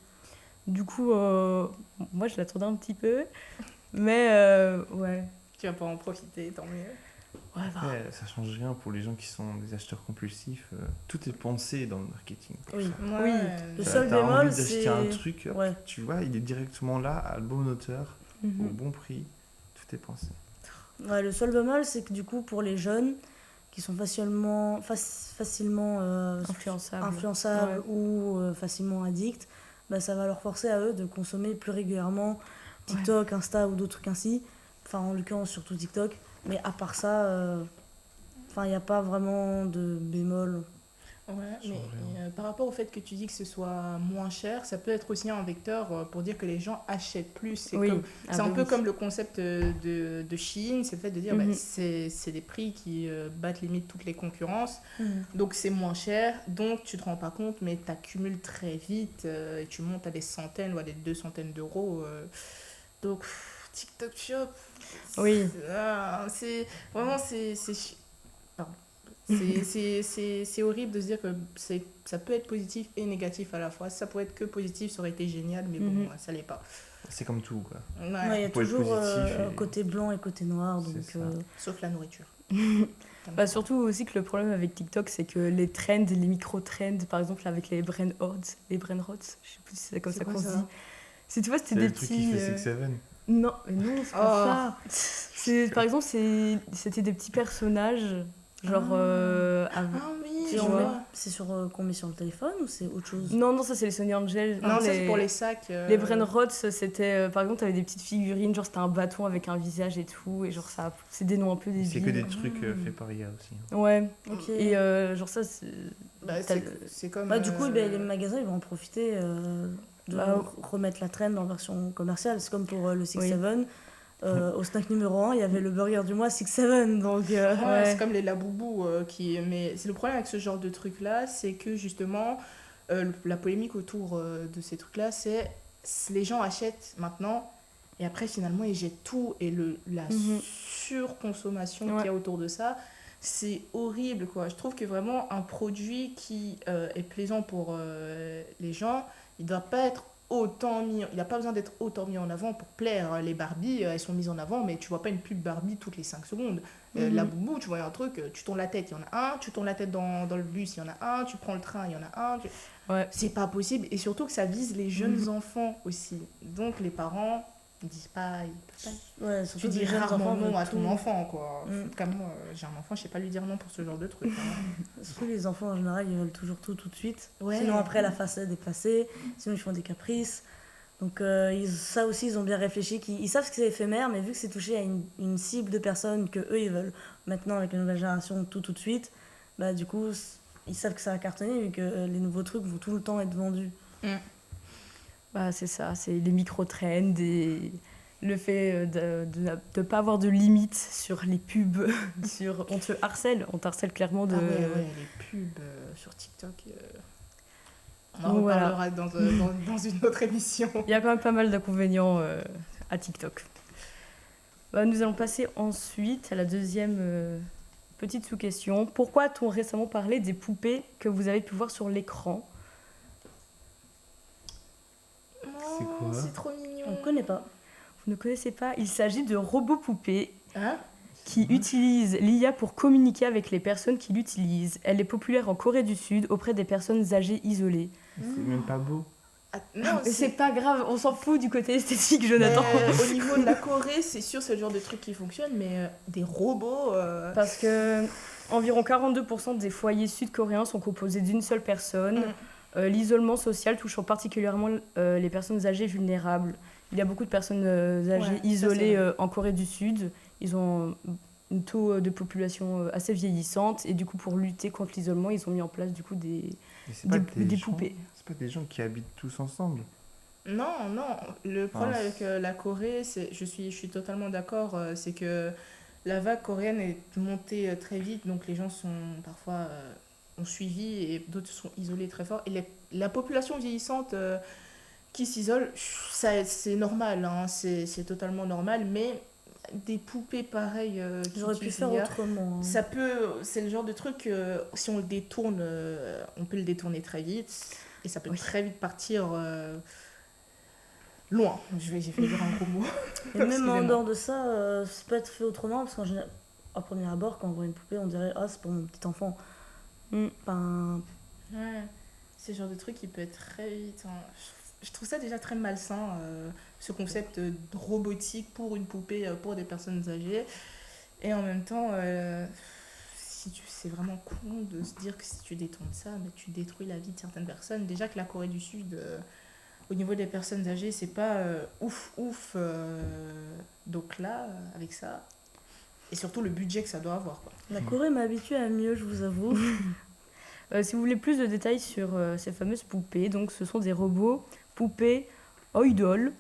Speaker 1: Du coup, moi je l'attendais un petit peu, mais ouais.
Speaker 3: Tu vas pas en profiter, tant mieux.
Speaker 1: Ouais, bah.
Speaker 4: Après, ça change rien pour les gens qui sont des acheteurs compulsifs. Tout est pensé dans le marketing.
Speaker 2: Oui.
Speaker 1: Oui.
Speaker 2: Le seul
Speaker 4: T'as
Speaker 2: bémol,
Speaker 4: envie d'acheter
Speaker 2: c'est...
Speaker 4: un truc, hop,
Speaker 2: Ouais.
Speaker 4: tu vois, il est directement là, à la bonne hauteur, au bon prix. Tout est pensé.
Speaker 2: Ouais, le seul bémol, c'est que du coup, pour les jeunes qui sont facilement influençables
Speaker 1: Ouais.
Speaker 2: ou facilement addicts, bah, ça va leur forcer à eux de consommer plus régulièrement TikTok, Insta ou d'autres trucs ainsi. Enfin, en l'occurrence, surtout TikTok. Mais à part ça, il n'y a pas vraiment de bémol.
Speaker 3: Ouais,
Speaker 4: Change
Speaker 3: mais
Speaker 4: rien.
Speaker 3: par rapport au fait que tu dis que ce soit moins cher, ça peut être aussi un vecteur pour dire que les gens achètent plus. C'est
Speaker 1: Oui.
Speaker 3: c'est un peu comme le concept de Shein, c'est le fait de dire
Speaker 1: Mhm.
Speaker 3: c'est des prix qui battent limite toutes les concurrences, donc c'est moins cher, donc tu te rends pas compte, mais tu accumules très vite et tu montes à des centaines ou à des 200 d'euros. Donc TikTok Shop,
Speaker 1: Oui.
Speaker 3: c'est vraiment pardon. C'est horrible de se dire que ça peut être positif et négatif à la fois. Si ça pouvait être que positif, ça aurait été génial, mais bon, ça l'est pas.
Speaker 4: C'est comme tout, quoi.
Speaker 3: Ouais.
Speaker 2: Ouais, il y a
Speaker 4: Faut être
Speaker 2: toujours
Speaker 4: positif et-
Speaker 2: côté blanc et côté noir.
Speaker 4: C'est
Speaker 2: Donc,
Speaker 4: ça.
Speaker 3: Sauf la nourriture.
Speaker 1: Bah, surtout aussi que le problème avec TikTok, c'est que les trends, les micro-trends, par exemple avec les brain rots, je sais plus si c'est comme
Speaker 3: C'est
Speaker 1: ça
Speaker 3: quoi
Speaker 1: qu'on
Speaker 3: ça
Speaker 1: dit. C'est, tu vois, c'était
Speaker 4: C'est
Speaker 1: des
Speaker 4: le truc qui
Speaker 1: petits.
Speaker 4: fait 6-7.
Speaker 1: Non, mais non, c'est pas
Speaker 3: Oh.
Speaker 1: ça. Par exemple, c'était des petits personnages, genre.
Speaker 3: Ah oui,
Speaker 2: si
Speaker 3: je
Speaker 2: on
Speaker 3: vois.
Speaker 2: met- c'est sur qu'on met sur le téléphone ou c'est autre chose?
Speaker 1: Non, ça c'est les Sony Angel.
Speaker 3: Non, ça c'est pour les sacs.
Speaker 1: Les brain rots, c'était. Par exemple, t'avais des petites figurines, genre c'était un bâton avec un visage et tout, et genre ça. C'est des noms un peu débiles.
Speaker 4: C'est que des trucs faits par IA aussi.
Speaker 1: Ouais.
Speaker 2: Ok.
Speaker 1: Et genre ça, c'est.
Speaker 3: Bah,
Speaker 1: t'as-
Speaker 3: c'est comme.
Speaker 2: Bah, du coup, les magasins ils vont en profiter de
Speaker 1: Bah,
Speaker 2: remettre la trend en version commerciale. C'est comme pour le 6-7.
Speaker 1: Oui.
Speaker 2: Au snack numéro 1, il y avait le burger du mois 6-7. Donc,
Speaker 3: Ouais,
Speaker 1: Ouais.
Speaker 3: c'est comme les laboubous mais c'est le problème avec ce genre de truc là, c'est que justement la polémique autour de ces trucs là, c'est les gens achètent maintenant et après finalement ils jettent tout et la
Speaker 1: Mhm.
Speaker 3: surconsommation
Speaker 1: Ouais.
Speaker 3: qu'il y a autour de ça, c'est horrible quoi. Je trouve que vraiment un produit qui est plaisant pour les gens, il doit pas être il n'a pas besoin d'être autant mis en avant pour plaire. Les Barbie, elles sont mises en avant, mais tu vois pas une pub Barbie toutes les 5 secondes. La boubou, tu vois un truc, tu tournes la tête, il y en a un, tu tournes la tête dans le bus, il y en a un, tu prends le train, il y en a un.
Speaker 1: Ouais.
Speaker 3: C'est pas possible. Et surtout que ça vise les jeunes enfants aussi. Donc les parents ne disent pas, ils peuvent pas.
Speaker 2: ouais,
Speaker 3: Tu
Speaker 2: surtout
Speaker 3: dis
Speaker 2: les jeunes
Speaker 3: rarement
Speaker 2: enfants
Speaker 3: non
Speaker 2: veulent
Speaker 3: à ton
Speaker 2: tout.
Speaker 3: enfant, quoi.
Speaker 2: Mm.
Speaker 3: Comme moi, j'ai un enfant, je sais pas lui dire non pour ce genre de truc. Hein.
Speaker 2: Surtout les enfants en général, ils veulent toujours tout de suite.
Speaker 3: Ouais.
Speaker 2: Sinon après la façade est passée, sinon ils font des caprices. Donc ça aussi ils ont bien réfléchi, ils savent que c'est éphémère, mais vu que c'est touché à une cible de personnes que eux ils veulent maintenant avec la nouvelle génération tout de suite, bah du coup ils savent que ça va cartonner vu que les nouveaux trucs vont tout le temps être vendus.
Speaker 1: Bah, c'est ça, c'est les micro-trends et le fait de ne pas avoir de limite sur les pubs. On te harcèle clairement de.
Speaker 3: Ah ouais, les pubs sur TikTok. On en
Speaker 1: Donc, voilà.
Speaker 3: reparlera dans une autre émission.
Speaker 1: Il y a quand même pas mal d'inconvénients à TikTok. Bah, nous allons passer ensuite à la deuxième petite sous-question. Pourquoi a-t-on récemment parlé des poupées que vous avez pu voir sur l'écran ?
Speaker 4: C'est quoi ?
Speaker 3: C'est trop mignon.
Speaker 2: On connaît pas.
Speaker 1: Vous ne connaissez pas ? Il s'agit de robots poupées.
Speaker 3: Hein ?
Speaker 1: qui utilise l'IA pour communiquer avec les personnes qui l'utilisent. Elle est populaire en Corée du Sud auprès des personnes âgées isolées.
Speaker 4: C'est même pas beau.
Speaker 3: Ah, non,
Speaker 1: Mais c'est pas grave, on s'en fout du côté esthétique, Jonathan.
Speaker 3: Au niveau de la Corée, c'est sûr, c'est le genre de truc qui fonctionne, mais des robots.
Speaker 1: Parce que environ 42% des foyers sud-coréens sont composés d'une seule personne. L'isolement social touchant particulièrement les personnes âgées vulnérables. Il y a beaucoup de personnes âgées isolées en Corée du Sud. Ils ont un taux de population assez vieillissante et du coup pour lutter contre l'isolement, ils ont mis en place du coup des poupées.
Speaker 4: C'est pas des gens qui habitent tous ensemble.
Speaker 3: Non. Le problème avec la Corée, je suis totalement d'accord, c'est que la vague coréenne est montée très vite, donc les gens sont parfois ont suivi et d'autres sont isolés très fort. Et la population vieillissante qui s'isole, c'est normal, hein, c'est totalement normal, mais des poupées pareilles
Speaker 2: j'aurais pu faire autrement.
Speaker 3: Ça c'est le genre de truc, si on le détourne, on peut le détourner très vite et ça peut très vite partir loin. J'ai fait dire un gros mot.
Speaker 2: Et même en dehors de ça, ça peut être fait autrement parce qu'en général, à premier abord, quand on voit une poupée, on dirait c'est pour mon petit enfant. Enfin...
Speaker 3: Ouais, c'est le genre de truc qui peut être très vite. Hein. Je trouve ça déjà très malsain, ce concept de robotique pour une poupée, pour des personnes âgées. Et en même temps, c'est vraiment con de se dire que si tu détournes ça, mais tu détruis la vie de certaines personnes. Déjà que la Corée du Sud, au niveau des personnes âgées, c'est pas ouf. Donc là, avec ça, et surtout le budget que ça doit avoir, quoi.
Speaker 2: La Corée m'a habituée à mieux, je vous avoue.
Speaker 1: Si vous voulez plus de détails sur ces fameuses poupées, donc ce sont des robots poupées Oidol.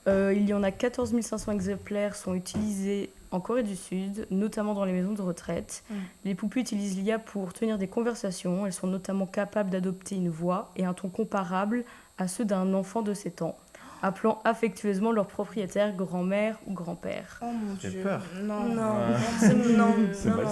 Speaker 1: Il y en a 14 500 exemplaires sont utilisés en Corée du Sud, notamment dans les maisons de retraite. Les poupées utilisent l'IA pour tenir des conversations. Elles sont notamment capables d'adopter une voix et un ton comparable à ceux d'un enfant de 7 ans, appelant affectueusement leur propriétaire grand-mère ou grand-père.
Speaker 3: Oh mon
Speaker 4: J'ai
Speaker 3: Dieu.
Speaker 4: peur.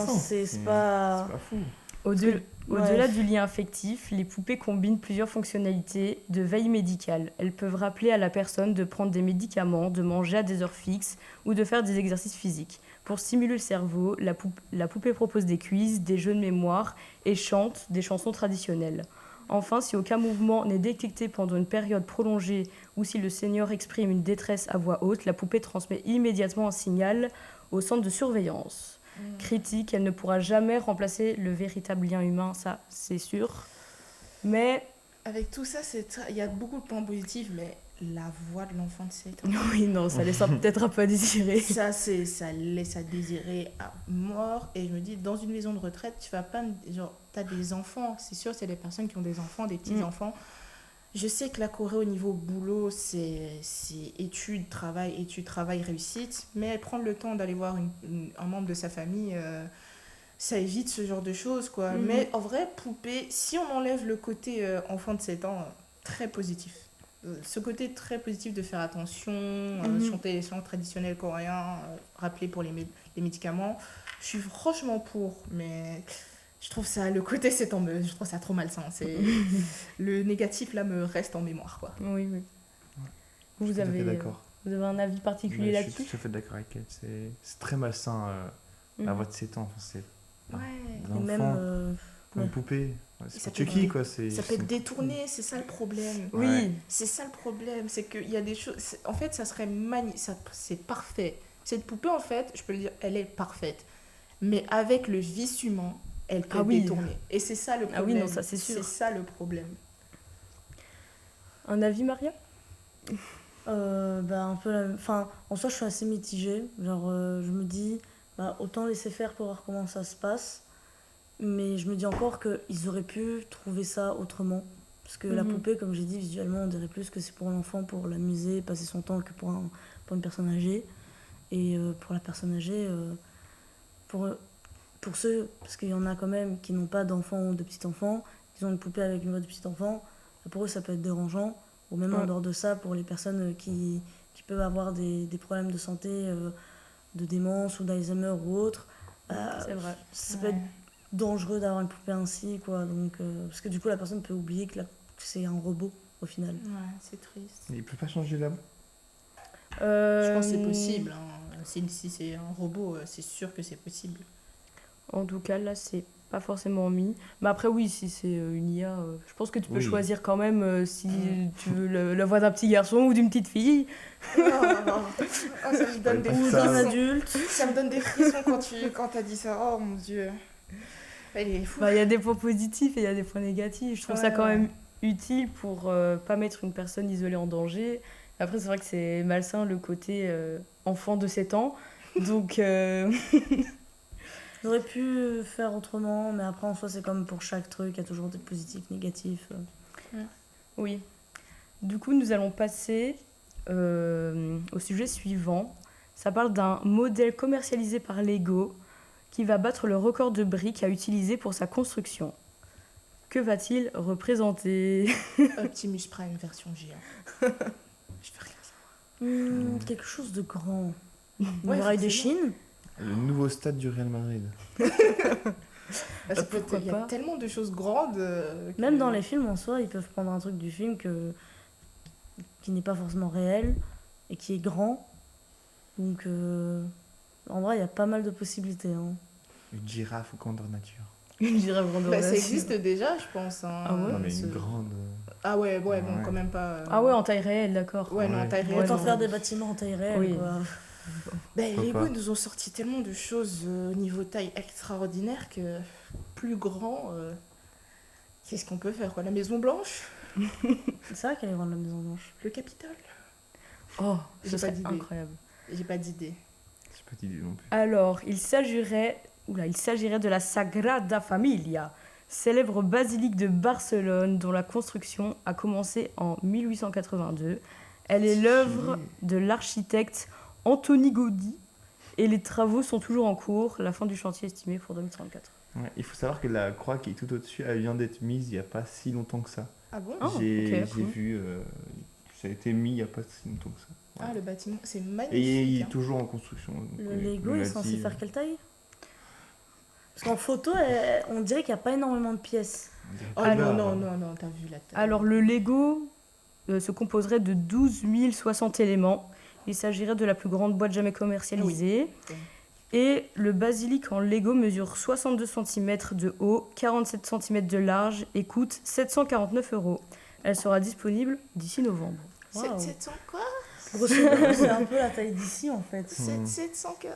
Speaker 2: C'est pas
Speaker 4: fou.
Speaker 1: Au-delà du lien affectif, les poupées combinent plusieurs fonctionnalités de veille médicale. Elles peuvent rappeler à la personne de prendre des médicaments, de manger à des heures fixes ou de faire des exercices physiques. Pour stimuler le cerveau, la poupée propose des quiz, des jeux de mémoire et chante des chansons traditionnelles. Enfin, si aucun mouvement n'est détecté pendant une période prolongée ou si le senior exprime une détresse à voix haute, la poupée transmet immédiatement un signal au centre de surveillance. Critique, elle ne pourra jamais remplacer le véritable lien humain, ça c'est sûr. Mais
Speaker 3: avec tout ça, il y a beaucoup de points positifs, mais la voix de l'enfant de 7 ans.
Speaker 1: oui, non, ça laisse peut-être un peu à désirer.
Speaker 3: Ça laisse à désirer à mort. Et je me dis, dans une maison de retraite, tu vas pas genre, t'as des enfants, c'est sûr, c'est des personnes qui ont des enfants, des petits-enfants. Je sais que la Corée, au niveau boulot, c'est études, travail, réussite. Mais prendre le temps d'aller voir un membre de sa famille, ça évite ce genre de choses, quoi. Mais en vrai, poupée, si on enlève le côté enfant de 7 ans, très positif. Ce côté très positif de faire attention, chanter les chants traditionnels coréens, rappeler pour les médicaments, je suis franchement pour, mais... Je trouve ça, le côté je trouve ça trop malsain. Le négatif là me reste en mémoire, quoi.
Speaker 1: Oui. Vous avez un avis particulier là-dessus ?
Speaker 4: Je suis tout à fait d'accord avec elle. C'est très malsain la voix de 7 ans. C'est
Speaker 2: et même
Speaker 4: une poupée. C'est pas Chucky, quoi.
Speaker 3: Ça peut être détourné, c'est ça le problème.
Speaker 1: Oui.
Speaker 3: C'est ça le problème, c'est qu'il y a des choses... En fait, ça serait c'est parfait. Cette poupée, en fait, je peux le dire, elle est parfaite. Mais avec le vice humain, elle peut être détournée. Et c'est ça le problème.
Speaker 1: Ah oui, non, ça c'est sûr.
Speaker 3: C'est ça le problème.
Speaker 1: Un avis, Maria ?
Speaker 2: Un peu enfin, en soi, je suis assez mitigée. Genre, je me dis, autant laisser faire pour voir comment ça se passe. Mais je me dis encore qu'ils auraient pu trouver ça autrement. Parce que la poupée, comme j'ai dit, visuellement, on dirait plus que c'est pour l'enfant, pour l'amuser, passer son temps, que pour une personne âgée. Et pour la personne âgée, pour ceux, parce qu'il y en a quand même qui n'ont pas d'enfants ou de petits-enfants, ils ont une poupée avec une voix de petit-enfant, pour eux ça peut être dérangeant, ou même en dehors de ça, pour les personnes qui peuvent avoir des problèmes de santé, de démence ou d'Alzheimer ou autre,
Speaker 1: c'est vrai.
Speaker 2: Ça peut être dangereux d'avoir une poupée ainsi, quoi. Donc, parce que du coup la personne peut oublier que c'est un robot au final.
Speaker 3: Ouais, c'est triste.
Speaker 4: Il peut pas changer la voix.
Speaker 3: Je pense que c'est possible. si c'est un robot, c'est sûr que c'est possible.
Speaker 1: En tout cas, là, c'est pas forcément mis. Mais après, oui, si c'est une IA, je pense que tu peux
Speaker 4: Oui.
Speaker 1: choisir quand même si tu veux la voix d'un petit garçon ou d'une petite fille.
Speaker 3: Oh, ça me donne des
Speaker 4: Pas
Speaker 2: Ou
Speaker 4: ça.
Speaker 2: d'un
Speaker 3: frissons.
Speaker 2: adulte.
Speaker 3: Ça me donne des frissons quand t'as dit ça. Oh mon dieu. Elle est fou.
Speaker 1: Bah, il y a des points positifs et il y a des points négatifs. Je trouve ça
Speaker 3: Ouais,
Speaker 1: quand
Speaker 3: ouais.
Speaker 1: même utile pour pas mettre une personne isolée en danger. Après, c'est vrai que c'est malsain le côté enfant de 7 ans. Donc,
Speaker 2: J'aurais pu faire autrement, mais après, en soi, c'est comme pour chaque truc, il y a toujours des positifs, négatifs.
Speaker 1: oui. Du coup, nous allons passer au sujet suivant. Ça parle d'un modèle commercialisé par Lego qui va battre le record de briques à utiliser pour sa construction. Que va-t-il représenter?
Speaker 3: Optimus Prime version géant. Je veux rien savoir.
Speaker 2: Quelque chose de grand.
Speaker 3: Ouais,
Speaker 2: Muraille de
Speaker 3: forcément.
Speaker 2: Chine.
Speaker 4: Le nouveau stade du Real Madrid.
Speaker 3: Bah, ça peut
Speaker 1: pourquoi
Speaker 3: il y a
Speaker 1: pas.
Speaker 3: tellement de choses grandes.
Speaker 2: Même dans les films en soi, ils peuvent prendre un truc du film qui n'est pas forcément réel et qui est grand. Donc, en vrai, il y a pas mal de possibilités. Hein.
Speaker 4: Une girafe ou grandeur nature.
Speaker 1: Une girafe grandeur
Speaker 3: Bah, ça
Speaker 1: nature.
Speaker 3: existe déjà, je pense. Hein.
Speaker 1: Ah ouais
Speaker 4: Non, mais
Speaker 3: Ce-
Speaker 4: une grande.
Speaker 3: Ah ouais, bon,
Speaker 4: Ouais.
Speaker 3: quand même pas.
Speaker 1: Ah ouais, en taille réelle, d'accord.
Speaker 3: Ouais, non, en
Speaker 4: Ouais.
Speaker 3: taille
Speaker 1: Ouais,
Speaker 3: réelle.
Speaker 2: Autant
Speaker 1: non.
Speaker 2: faire des bâtiments en taille réelle.
Speaker 1: Oui.
Speaker 2: Quoi.
Speaker 3: Ben,
Speaker 4: Pourquoi
Speaker 3: Lego
Speaker 4: pas.
Speaker 3: nous ont sorti tellement de choses au niveau taille extraordinaire que plus grand, qu'est-ce qu'on peut faire quoi? La Maison Blanche,
Speaker 2: C'est vrai qu'elle est grande la Maison Blanche.
Speaker 3: le Capitole.
Speaker 1: Oh,
Speaker 3: J'ai
Speaker 1: ce
Speaker 3: pas
Speaker 1: serait
Speaker 3: d'idée.
Speaker 1: incroyable.
Speaker 3: J'ai pas d'idée.
Speaker 4: J'ai pas d'idée non plus.
Speaker 1: Alors, il s'agirait de la Sagrada Familia, célèbre basilique de Barcelone dont la construction a commencé en 1882. Elle est l'œuvre de l'architecte Antoni Gaudí et les travaux sont toujours en cours. La fin du chantier est estimée pour 2034.
Speaker 4: Ouais, il faut savoir que la croix qui est tout au-dessus, elle vient d'être mise il n'y a pas si longtemps que ça.
Speaker 3: Ah bon?
Speaker 1: Oh,
Speaker 4: J'ai
Speaker 1: ok, cool.
Speaker 4: vu, ça a été mis il n'y a pas si longtemps que ça.
Speaker 3: Ah, le bâtiment, c'est magnifique.
Speaker 4: Et il est
Speaker 3: hein.
Speaker 4: toujours en construction. donc,
Speaker 2: Le
Speaker 4: oui,
Speaker 2: Lego
Speaker 4: on
Speaker 2: est
Speaker 4: l'a
Speaker 2: censé
Speaker 4: dit,
Speaker 2: faire quelle taille? Parce qu'en photo, on dirait qu'il n'y a pas énormément de pièces.
Speaker 4: on dirait
Speaker 3: Oh
Speaker 4: que là,
Speaker 3: non, t'as vu la taille.
Speaker 1: Alors, le Lego se composerait de 12 060 éléments. Il s'agirait de la plus grande boîte jamais commercialisée.
Speaker 3: Oui.
Speaker 1: Et le basilic en Lego mesure 62 cm de haut, 47 cm de large et coûte 749 €. Elle sera disponible d'ici novembre.
Speaker 2: Waouh.
Speaker 3: 700 quoi?
Speaker 2: Grosso modo, c'est un peu la taille d'ici en fait.
Speaker 3: 700 quoi?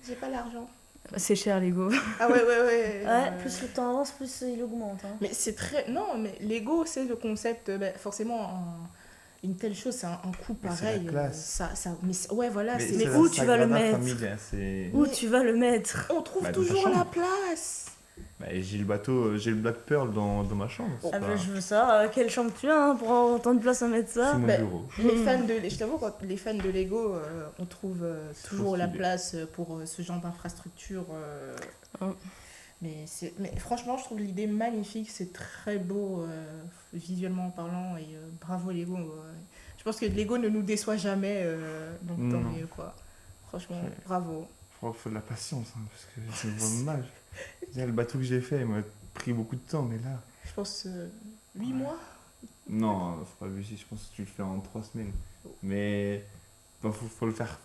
Speaker 3: J'ai pas l'argent.
Speaker 1: C'est cher, Lego.
Speaker 3: Ah ouais.
Speaker 2: Ouais, plus le temps avance, plus il augmente. Hein.
Speaker 3: Mais c'est très. Non, mais Lego, c'est le concept. Forcément, une telle chose, c'est un coût
Speaker 4: Mais c'est
Speaker 3: pareil.
Speaker 4: la classe.
Speaker 3: Ouais, voilà.
Speaker 4: Mais
Speaker 3: c'est-
Speaker 2: Mais
Speaker 4: c'est
Speaker 2: où
Speaker 4: la
Speaker 2: tu vas le
Speaker 4: Sagrada
Speaker 2: mettre
Speaker 4: Familia, c'est-
Speaker 2: Où
Speaker 3: Mais-
Speaker 2: tu vas le mettre?
Speaker 3: On trouve
Speaker 4: Bah, dans ta
Speaker 3: toujours
Speaker 4: chambre.
Speaker 3: la place.
Speaker 4: Bah, j'ai le bateau, j'ai le Black Pearl dans ma chambre. c'est
Speaker 2: Ah
Speaker 4: pas-
Speaker 2: bah, je veux ça. Quelle chambre tu as hein, pour avoir autant de place à mettre ça?
Speaker 4: c'est mon
Speaker 3: Bah,
Speaker 4: bureau.
Speaker 3: Je t'avoue, quand les fans de Lego, on trouve
Speaker 4: C'est
Speaker 3: toujours
Speaker 4: trop
Speaker 3: la
Speaker 4: stylé.
Speaker 3: place pour ce genre d'infrastructure.
Speaker 1: Hein.
Speaker 3: Mais franchement, je trouve l'idée magnifique. C'est très beau visuellement parlant. Et bravo Lego. Je pense que Lego ne nous déçoit jamais. Donc tant
Speaker 4: Non.
Speaker 3: mieux, quoi. Franchement,
Speaker 4: Ouais.
Speaker 3: bravo.
Speaker 4: Il faut de la patience, hein, parce que c'est vraiment dommage. Déjà, le bateau que j'ai fait, il m'a pris beaucoup de temps, mais là.
Speaker 3: Je pense 8
Speaker 4: Ouais.
Speaker 3: mois.
Speaker 4: Non, faut pas abuser, je pense que tu le fais en 3 semaines. Mais faut le faire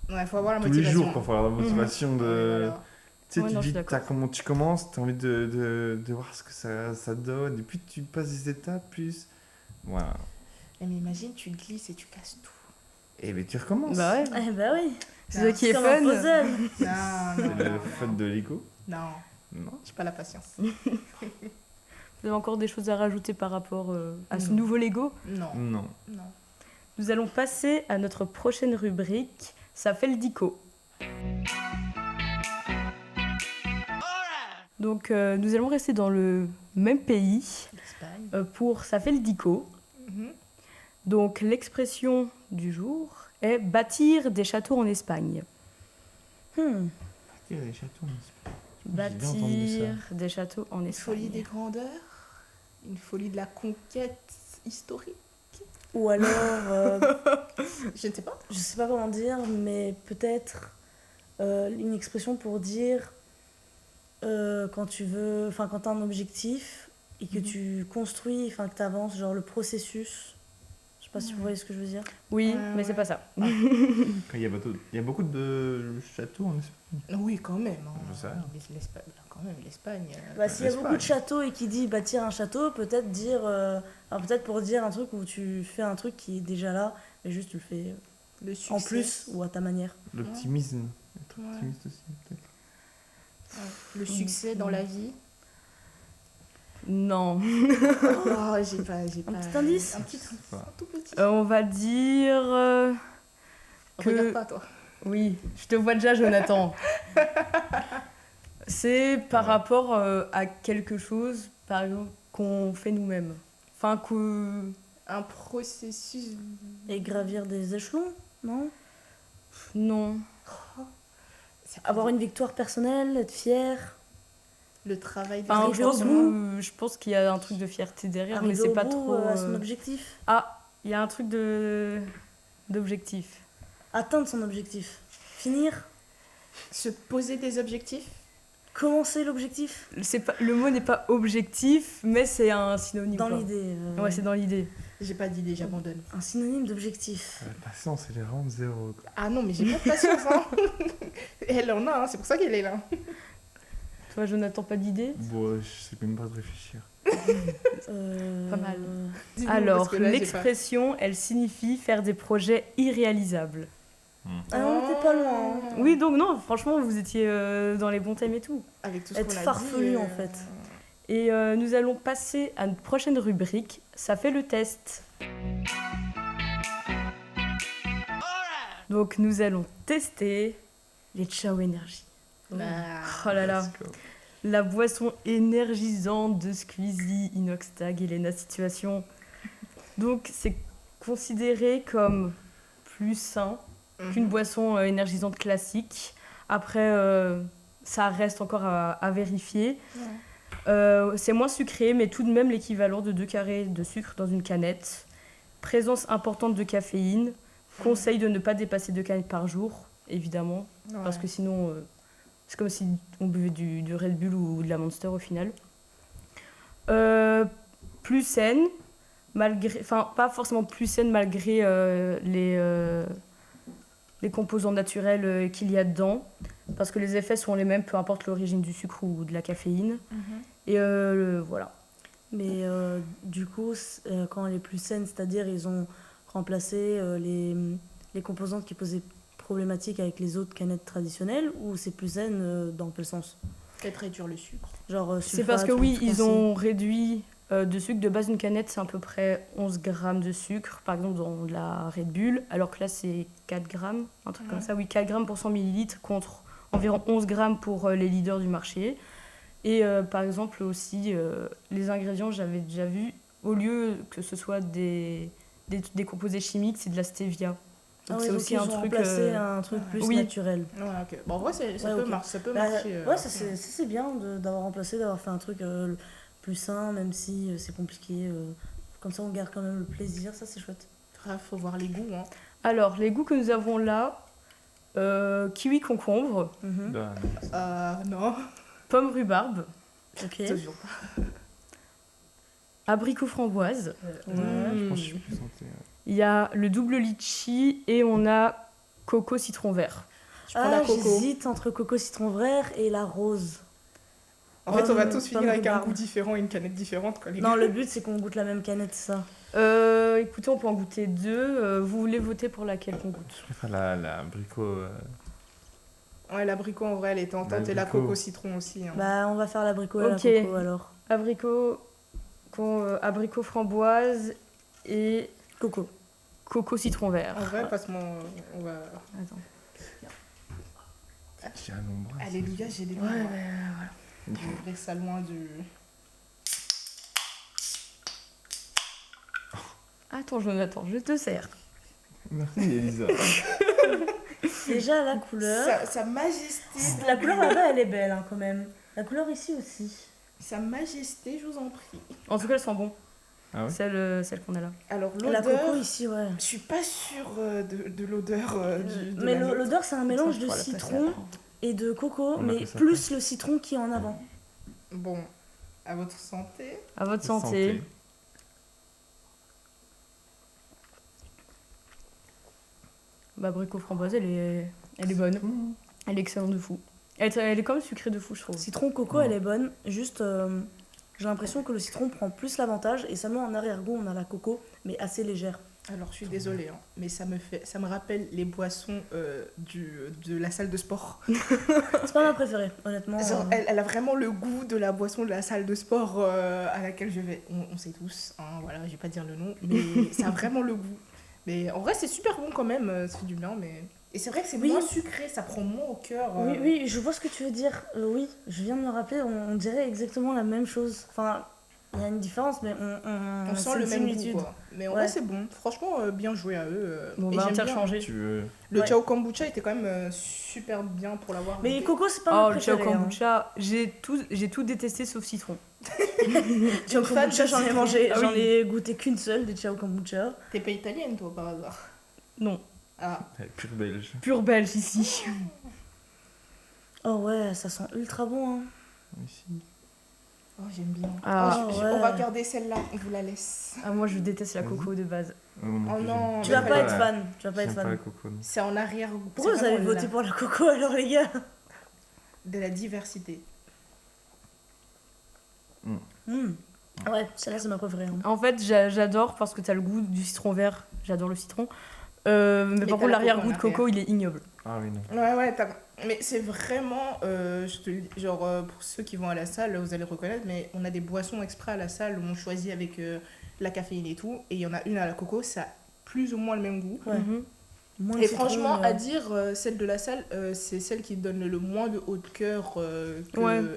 Speaker 3: Ouais, faut avoir la
Speaker 4: tous les
Speaker 3: motivation.
Speaker 4: jours, quoi. Faut avoir la motivation de.
Speaker 3: Ouais, voilà.
Speaker 4: Tu sais,
Speaker 1: Ouais,
Speaker 4: tu
Speaker 1: non,
Speaker 4: te
Speaker 1: je suis
Speaker 4: dis,
Speaker 1: d'accord.
Speaker 4: comment tu commences, tu as envie de voir ce que ça donne, et puis tu passes des étapes, plus. Voilà.
Speaker 3: Mais imagine, tu glisses et tu casses tout.
Speaker 4: Et ben tu recommences.
Speaker 1: Bah ouais,
Speaker 2: Eh bah oui.
Speaker 1: c'est ça qui est
Speaker 2: Comme un
Speaker 1: fun.
Speaker 2: puzzle.
Speaker 3: Non,
Speaker 4: C'est
Speaker 3: non,
Speaker 4: le
Speaker 3: non,
Speaker 4: fun de Lego.
Speaker 3: non.
Speaker 4: Non.
Speaker 3: J'ai pas la patience.
Speaker 1: Vous avez encore des choses à rajouter par rapport à ce
Speaker 3: Non.
Speaker 1: nouveau Lego?
Speaker 3: Non,
Speaker 4: Non.
Speaker 3: non.
Speaker 1: Nous allons passer à notre prochaine rubrique. Ça fait le dico. Donc nous allons rester dans le même pays
Speaker 3: L'Espagne.
Speaker 1: pour ça fait le dico.
Speaker 3: Mhm.
Speaker 1: Donc l'expression du jour est bâtir des châteaux en Espagne.
Speaker 4: Il y a des châteaux en Espagne. J'ai bien entendu ça.
Speaker 1: Bâtir des châteaux en
Speaker 3: Une folie des
Speaker 1: Espagne.
Speaker 3: grandeurs, une folie de la conquête historique.
Speaker 2: Ou alors,
Speaker 3: Je ne sais pas.
Speaker 2: je sais pas comment dire, mais peut-être une expression pour dire quand tu veux, enfin quand tu as un objectif et que
Speaker 1: Mhm.
Speaker 2: tu construis, enfin que tu avances, genre le processus. Je sais sais pas si vous voyez ce que je veux dire.
Speaker 1: Oui,
Speaker 3: Ouais,
Speaker 1: mais
Speaker 3: ouais.
Speaker 1: c'est pas ça.
Speaker 4: Il y il y a beaucoup de châteaux en Espagne.
Speaker 3: Oui, quand même. Hein.
Speaker 4: Je sais rien.
Speaker 3: L'Espagne, quand même, l'Espagne.
Speaker 2: Bah, s'il y a
Speaker 4: l'Espagne.
Speaker 2: beaucoup de châteaux et qui dit bâtir un château, peut-être dire. Alors, peut-être pour dire un truc où tu fais un truc qui est déjà là, mais juste tu le fais
Speaker 3: Le succès.
Speaker 2: en plus ou à ta manière.
Speaker 4: L'optimisme. Être
Speaker 3: Ouais.
Speaker 4: optimiste aussi, peut-être.
Speaker 3: Ouais. Le succès dans la vie.
Speaker 1: Non.
Speaker 3: Oh, j'ai pas.
Speaker 2: Un petit indice
Speaker 3: Un petit
Speaker 4: pas.
Speaker 3: un tout petit.
Speaker 1: On va dire... que-
Speaker 3: Regarde pas, toi.
Speaker 1: Oui, je te vois déjà, Jonathan. C'est par
Speaker 4: Ouais.
Speaker 1: rapport à quelque chose, par exemple, qu'on fait nous-mêmes. Enfin, que...
Speaker 3: Un processus.
Speaker 2: Et gravir des échelons, non?
Speaker 1: Non.
Speaker 2: Avoir une victoire personnelle, être fier.
Speaker 3: Le travail de
Speaker 1: Enfin,
Speaker 2: Arriver
Speaker 1: je
Speaker 2: au
Speaker 1: pense,
Speaker 2: bout.
Speaker 1: je pense qu'il y a un truc de fierté derrière, mais
Speaker 2: Arriver
Speaker 1: c'est
Speaker 2: au
Speaker 1: pas
Speaker 2: bout,
Speaker 1: trop...
Speaker 2: à son objectif.
Speaker 1: Ah, il y a un truc d'objectif.
Speaker 2: Atteindre son objectif. Finir.
Speaker 3: Se poser des objectifs.
Speaker 2: Commencer l'objectif.
Speaker 1: Le mot n'est pas objectif, mais c'est un synonyme.
Speaker 2: Dans
Speaker 1: quoi.
Speaker 2: l'idée.
Speaker 1: Ouais, c'est dans l'idée.
Speaker 3: J'ai pas d'idée, j'abandonne.
Speaker 2: Un synonyme d'objectif.
Speaker 4: La patience, elle est vraiment zéro. Quoi.
Speaker 3: Ah non, mais j'ai pas de patience, hein. Elle en a, hein, c'est pour ça qu'elle est là.
Speaker 1: Toi, Jonathan, pas d'idée?
Speaker 4: Bon, je sais même pas de réfléchir.
Speaker 1: Pas mal.
Speaker 3: Dis-nous,
Speaker 1: Alors,
Speaker 3: parce que là, j'ai
Speaker 1: l'expression, elle signifie faire des projets irréalisables.
Speaker 2: Ah, on était pas loin. hein.
Speaker 1: Oui, donc non, franchement, vous étiez dans les bons thèmes et tout.
Speaker 3: Avec tout ce
Speaker 2: Être
Speaker 3: qu'on a
Speaker 2: farfelu,
Speaker 3: dit,
Speaker 2: en fait.
Speaker 1: Et nous allons passer à une prochaine rubrique. Ça fait le test. Donc, nous allons tester les Ciao Énergie.
Speaker 3: Ah.
Speaker 1: Oh là là.
Speaker 4: Let's go.
Speaker 1: La boisson énergisante de Squeezie, Inoxtag, Elena Situation. Donc, c'est considéré comme plus sain qu'une boisson énergisante classique. Après, ça reste encore à vérifier. C'est moins sucré, mais tout de même l'équivalent de 2 carrés de sucre dans une canette. Présence importante de caféine. Conseil de ne pas dépasser 2 canettes par jour, évidemment. Parce que sinon, c'est comme si on buvait du Red Bull ou de la Monster au final. Plus saine, enfin pas forcément plus saine malgré les composants naturels qu'il y a dedans, parce que les effets sont les mêmes, peu importe l'origine du sucre ou de la caféine. Et voilà.
Speaker 2: Mais du coup, quand elle est plus saine, c'est-à-dire ils ont remplacé les composantes qui posaient problématique avec les autres canettes traditionnelles, ou c'est plus saine dans quel sens?
Speaker 3: Peut-être réduire le sucre.
Speaker 2: Genre
Speaker 1: C'est parce que
Speaker 2: sulfate ou
Speaker 1: oui,
Speaker 2: truc
Speaker 1: ils
Speaker 2: ainsi.
Speaker 1: ont réduit de sucre. De base, une canette, c'est à peu près 11 grammes de sucre, par exemple dans de la Red Bull, alors que là, c'est 4 grammes, un truc comme ça. Oui, 4 grammes pour 100 millilitres contre environ 11 grammes pour les leaders du marché. Et par exemple aussi, les ingrédients, j'avais déjà vu, au lieu que ce soit des composés chimiques, c'est de la stevia.
Speaker 2: Ah
Speaker 1: Donc
Speaker 2: oui,
Speaker 1: c'est
Speaker 2: donc
Speaker 1: aussi
Speaker 2: ils
Speaker 1: un
Speaker 2: ont
Speaker 1: truc...
Speaker 2: remplacé un truc plus
Speaker 1: oui.
Speaker 2: naturel.
Speaker 3: Ouais, ok. Bon, en vrai, ça
Speaker 2: Ouais,
Speaker 3: peut,
Speaker 2: ok.
Speaker 3: ça peut
Speaker 2: Bah,
Speaker 3: marcher.
Speaker 2: ouais, ça c'est bien d'avoir remplacé, d'avoir fait un truc plus sain, même si c'est compliqué. Comme ça, on garde quand même le plaisir, ça c'est chouette.
Speaker 3: Grave, faut voir les goûts. Hein.
Speaker 1: Alors, les goûts que nous avons là, kiwi concombre,
Speaker 2: Mhm.
Speaker 3: Non.
Speaker 1: pomme rhubarbe,
Speaker 2: Ok.
Speaker 3: Toujours.
Speaker 1: abricot framboise.
Speaker 2: Ouais.
Speaker 4: Je pense que je suis plus santé.
Speaker 1: Il y a le double litchi et on a coco citron vert.
Speaker 3: Je prends la coco.
Speaker 2: J'hésite entre coco citron vert et la rose.
Speaker 3: En fait, on va tous
Speaker 2: Pomme
Speaker 3: finir avec un
Speaker 2: rhubarbe.
Speaker 3: goût différent et une canette différente. Quoi, les
Speaker 2: Non,
Speaker 3: gars.
Speaker 2: le but c'est qu'on goûte la même canette, c'est ça.
Speaker 1: Écoutez, on peut en goûter 2. Vous voulez voter pour laquelle qu'on goûte?
Speaker 4: Je préfère la abricot.
Speaker 3: Ouais, l'abricot, en vrai, elle est tentante. Et la
Speaker 4: L'abricot.
Speaker 3: coco citron aussi. Hein.
Speaker 2: Bah, on va faire l'abricot et
Speaker 1: Ok.
Speaker 2: la coco alors.
Speaker 1: Abricot framboise et
Speaker 2: Coco.
Speaker 1: coco citron vert.
Speaker 3: En vrai, parce qu'on on va...
Speaker 1: Attends.
Speaker 4: J'ai un ombre.
Speaker 3: Alléluia, j'ai des
Speaker 1: Ouais,
Speaker 3: goûts.
Speaker 1: ouais,
Speaker 3: Moi.
Speaker 1: voilà.
Speaker 3: Je vais ouvrir ça loin du...
Speaker 1: Attends, Jonathan, je te sers.
Speaker 4: Merci Elisa.
Speaker 2: Déjà la couleur.
Speaker 3: Sa majesté...
Speaker 2: La couleur là-bas elle est belle hein, quand même. La couleur ici aussi.
Speaker 3: Sa majesté, je vous en prie.
Speaker 1: En tout cas, elles sont bon.
Speaker 4: Ah ouais
Speaker 1: Celle qu'on a là.
Speaker 3: Alors,
Speaker 2: La coco
Speaker 3: l'odeur...
Speaker 2: ici, ouais.
Speaker 3: Je suis pas sûre de l'odeur de
Speaker 2: Mais
Speaker 3: la nôtre.
Speaker 2: l'odeur c'est un mélange de
Speaker 1: Attends, je pourrais la passer
Speaker 2: citron
Speaker 1: après.
Speaker 2: et de coco,
Speaker 4: On
Speaker 2: mais
Speaker 4: appelle ça
Speaker 2: plus le citron qui est en avant.
Speaker 3: Bon, à votre santé.
Speaker 1: À votre santé. Abricot framboise, elle est bonne. Elle est excellente de fou. Elle est quand même sucrée de fou, je trouve.
Speaker 2: Citron coco, elle est bonne. Juste, j'ai l'impression que le citron prend plus l'avantage et seulement en arrière-goût, on a la coco, mais assez légère.
Speaker 3: Alors, je suis désolée, hein, mais ça me rappelle les boissons de la salle de sport.
Speaker 2: C'est pas ma préférée, honnêtement.
Speaker 3: Genre, elle a vraiment le goût de la boisson de la salle de sport à laquelle je vais. On sait tous, hein, voilà, je vais pas dire le nom, mais ça a vraiment le goût. Mais en vrai, c'est super bon quand même, ça fait du bien, mais... Et c'est vrai que c'est moins sucré, ça prend moins au cœur.
Speaker 2: Oui, je vois ce que tu veux dire. Oui, je viens de me rappeler, on dirait exactement la même chose. Enfin, il y a une différence, mais
Speaker 3: on sent le même goût, quoi. Mais en vrai, c'est bon. Franchement, bien joué à eux.
Speaker 1: Bon, on va interchanger.
Speaker 3: Le Ciao Kombucha était quand même super bien pour l'avoir.
Speaker 2: Mais les cocos, c'est pas ma préférée.
Speaker 1: Le Ciao Kombucha, j'ai tout détesté sauf citron.
Speaker 2: Ciao Kombucha, j'en ai mangé. J'en ai goûté qu'une seule des Ciao Kombucha.
Speaker 3: T'es pas italienne, toi, par hasard?
Speaker 1: Non.
Speaker 3: Ah.
Speaker 4: Pur belge.
Speaker 1: Pur belge ici.
Speaker 2: Oh ouais, ça sent ultra bon. Hein.
Speaker 4: Ici.
Speaker 3: Oh, j'aime bien.
Speaker 2: Ouais.
Speaker 3: On va garder celle-là, on vous la laisse.
Speaker 1: Ah, moi je déteste la coco de base.
Speaker 3: Oh non.
Speaker 2: Tu vas pas être fan.
Speaker 4: Pas la coco, non.
Speaker 3: C'est en arrière-goût.
Speaker 2: Pourquoi vous avez voté pour la coco alors, les gars?
Speaker 3: De la diversité.
Speaker 2: Ouais, celle-là c'est ma préférée. Hein.
Speaker 1: En fait, j'adore parce que t'as le goût du citron vert. J'adore le citron. Mais par contre, l'arrière-goût de coco, il est ignoble.
Speaker 4: Ah oui, non.
Speaker 3: Ouais, mais c'est vraiment, pour ceux qui vont à la salle, vous allez reconnaître, mais on a des boissons exprès à la salle où on choisit avec la caféine et tout, et il y en a une à la coco, ça a plus ou moins le même goût.
Speaker 2: Ouais.
Speaker 3: Et franchement, à dire, celle de la salle, c'est celle qui donne le moins de haut de cœur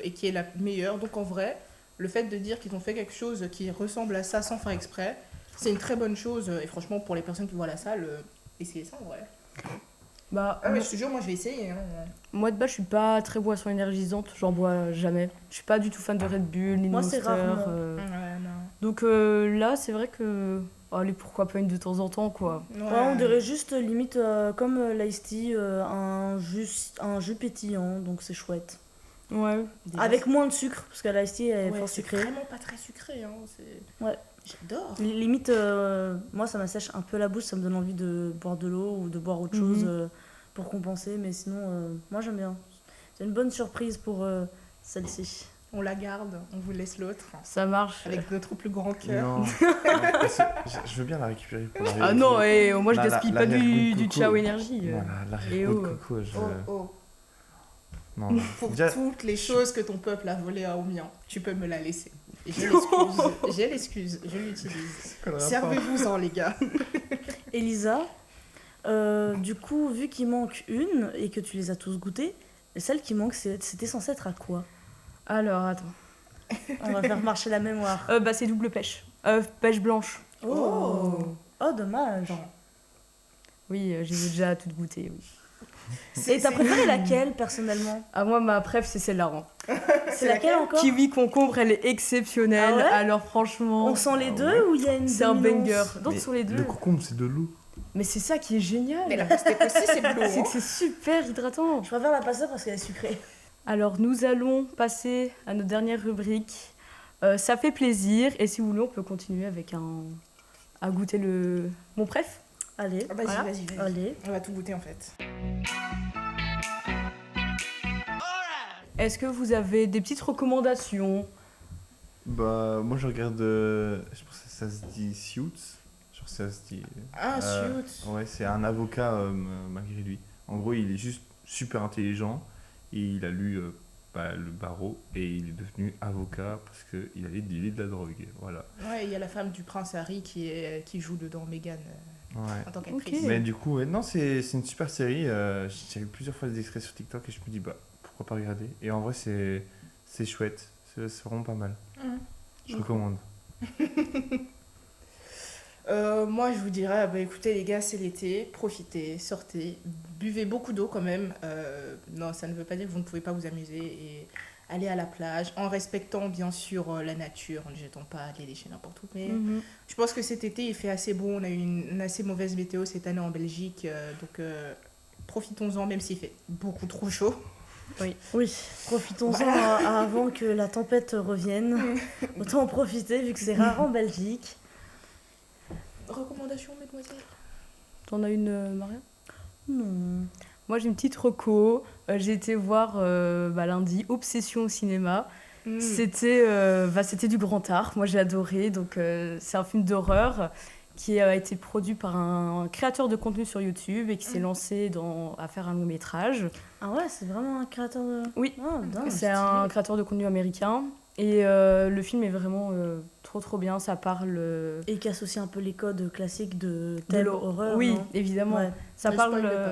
Speaker 3: et qui est la meilleure. Donc en vrai, le fait de dire qu'ils ont fait quelque chose qui ressemble à ça sans faire exprès, c'est une très bonne chose. Et franchement, pour les personnes qui vont à la salle, essayez ça en vrai.
Speaker 1: Bah,
Speaker 3: mais je te jure, moi je vais essayer. Hein.
Speaker 1: Moi de base, je suis pas très boisson énergisante, j'en bois jamais. Je suis pas du tout fan de Red Bull ni de Monster.
Speaker 2: C'est rarement.
Speaker 1: Donc là, c'est vrai que. Allez, pourquoi pas une de temps en temps, quoi.
Speaker 2: Ouais, on dirait juste limite comme l'Ice Tea, un jus pétillant, donc c'est chouette.
Speaker 1: Ouais.
Speaker 2: Avec moins de sucre, parce que l'Ice Tea est fort sucré.
Speaker 3: C'est vraiment pas très sucré. Hein.
Speaker 2: Ouais.
Speaker 3: J'adore.
Speaker 2: Limite, moi ça m'assèche un peu la bouche, ça me donne envie de boire de l'eau ou de boire autre chose pour compenser, mais sinon, moi j'aime bien. C'est une bonne surprise pour celle-ci.
Speaker 3: On la garde, on vous laisse l'autre.
Speaker 1: Ça marche.
Speaker 3: Avec notre plus grand cœur.
Speaker 4: Non, je veux bien la récupérer pour l'arrière.
Speaker 1: Ah non, moi je gaspille pas du Ciao Énergie.
Speaker 4: Voilà, l'arrière-goût de coco, Non,
Speaker 3: pour toutes les choses que ton peuple a volées à Omien, tu peux me la laisser. J'ai l'excuse, je l'utilise. Servez-vous-en, les gars.
Speaker 2: Elisa, du coup, vu qu'il manque une et que tu les as tous goûtées, celle qui manque, c'était censé être à quoi?
Speaker 1: Alors, attends.
Speaker 2: On va faire marcher la mémoire.
Speaker 1: C'est double pêche. Pêche blanche.
Speaker 2: Oh, dommage.
Speaker 1: Oui, j'ai déjà toutes goûtées, oui.
Speaker 2: Et t'as préféré laquelle, personnellement?
Speaker 1: Moi, ma préf, c'est celle-là. Hein.
Speaker 2: C'est laquelle encore?
Speaker 1: Kiwi concombre, elle est exceptionnelle.
Speaker 2: Ah ouais?
Speaker 1: Alors, franchement...
Speaker 2: On sent les deux ou il y a une
Speaker 1: C'est un banger. Donc,
Speaker 4: mais
Speaker 1: sur les deux.
Speaker 4: Le concombre, c'est de l'eau.
Speaker 1: Mais c'est ça qui est génial.
Speaker 3: Mais la pastèque aussi, c'est de l'eau.
Speaker 1: C'est que c'est super hydratant.
Speaker 2: Je préfère la pastèque parce qu'elle est sucrée.
Speaker 1: Alors, nous allons passer à notre dernière rubrique. Ça fait plaisir. Et si vous voulez, on peut continuer avec à goûter mon préf.
Speaker 2: Allez,
Speaker 3: vas-y.
Speaker 2: Allez.
Speaker 3: On va tout goûter en fait.
Speaker 1: Est-ce que vous avez des petites recommandations?
Speaker 4: Bah, moi je regarde. Je pense que ça se dit Suits. Genre ça se dit.
Speaker 3: Suits.
Speaker 4: Ouais, c'est un avocat malgré lui. En gros, il est juste super intelligent. Et il a lu le barreau et il est devenu avocat parce qu'il allait dealer de la drogue. Voilà.
Speaker 3: Ouais, il y a la femme du prince Harry qui joue dedans, Meghan. En tant qu'actrice.
Speaker 4: Mais du coup, non, c'est une super série. J'ai vu plusieurs fois des extraits sur TikTok et je me dis, pourquoi pas regarder. Et en vrai, c'est chouette. C'est vraiment pas mal. Je recommande.
Speaker 3: Moi, je vous dirais, écoutez les gars, c'est l'été, profitez, sortez, buvez beaucoup d'eau quand même. Non, ça ne veut pas dire que vous ne pouvez pas vous amuser et aller à la plage en respectant bien sûr la nature, en ne jetant pas les déchets n'importe où. Mais je pense que cet été, il fait assez beau. On a eu une assez mauvaise météo cette année en Belgique, donc profitons-en, même s'il fait beaucoup trop chaud.
Speaker 2: Oui, profitons-en avant que la tempête revienne. Autant en profiter vu que c'est rare en Belgique.
Speaker 3: Recommandation, mesdemoiselles?
Speaker 1: T'en as une, Maria?
Speaker 2: Non.
Speaker 1: Moi, j'ai une petite reco. J'ai été voir lundi Obsession au cinéma. C'était du grand art. Moi, j'ai adoré. Donc, c'est un film d'horreur qui a été produit par un créateur de contenu sur YouTube et qui s'est lancé à faire un long métrage.
Speaker 2: Ah ouais, c'est vraiment un créateur de...
Speaker 1: Oui,
Speaker 2: Oh, dingue.
Speaker 1: c'est un créateur de contenu américain. Et le film est vraiment trop bien. Ça parle...
Speaker 2: Et qui associe un peu les codes classiques de
Speaker 1: de
Speaker 2: thème
Speaker 1: l'horreur.
Speaker 2: horreur,
Speaker 1: Oui,
Speaker 2: non?
Speaker 1: évidemment.
Speaker 2: Ouais.
Speaker 1: Ça
Speaker 3: Ne
Speaker 1: parle...
Speaker 3: spoile pas.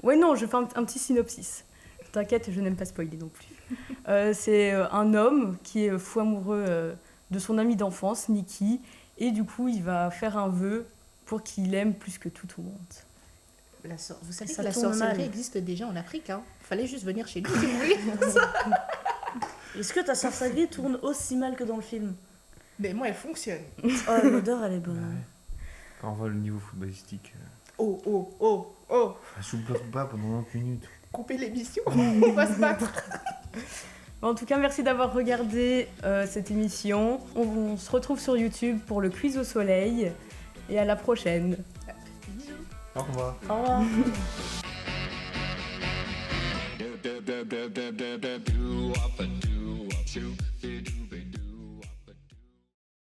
Speaker 1: Oui, non, je fais un petit synopsis. T'inquiète, je n'aime pas spoiler non plus. C'est un homme qui est fou amoureux de son ami d'enfance, Nikki, et du coup, il va faire un vœu pour qu'il aime plus que tout au monde.
Speaker 3: Vous savez
Speaker 2: Ça
Speaker 3: que la
Speaker 2: tourne
Speaker 3: sorcellerie
Speaker 2: mal.
Speaker 3: existe déjà en Afrique. Hein. Fallait juste venir chez nous si vous voulez.
Speaker 2: Est-ce que ta sorcellerie tourne aussi mal que dans le film?
Speaker 3: Mais moi, elle fonctionne.
Speaker 2: Oh, l'odeur, elle est bonne.
Speaker 4: Ouais. Quand on voit le niveau footballistique,
Speaker 3: Oh.
Speaker 4: je supporte pas pendant 90 minutes.
Speaker 3: Coupez l'émission, on va se battre.
Speaker 1: En tout cas, merci d'avoir regardé cette émission. On se retrouve sur YouTube pour le quiz au soleil. Et à la prochaine.
Speaker 3: Bisous.
Speaker 4: Au revoir.
Speaker 2: Au revoir.
Speaker 5: do up and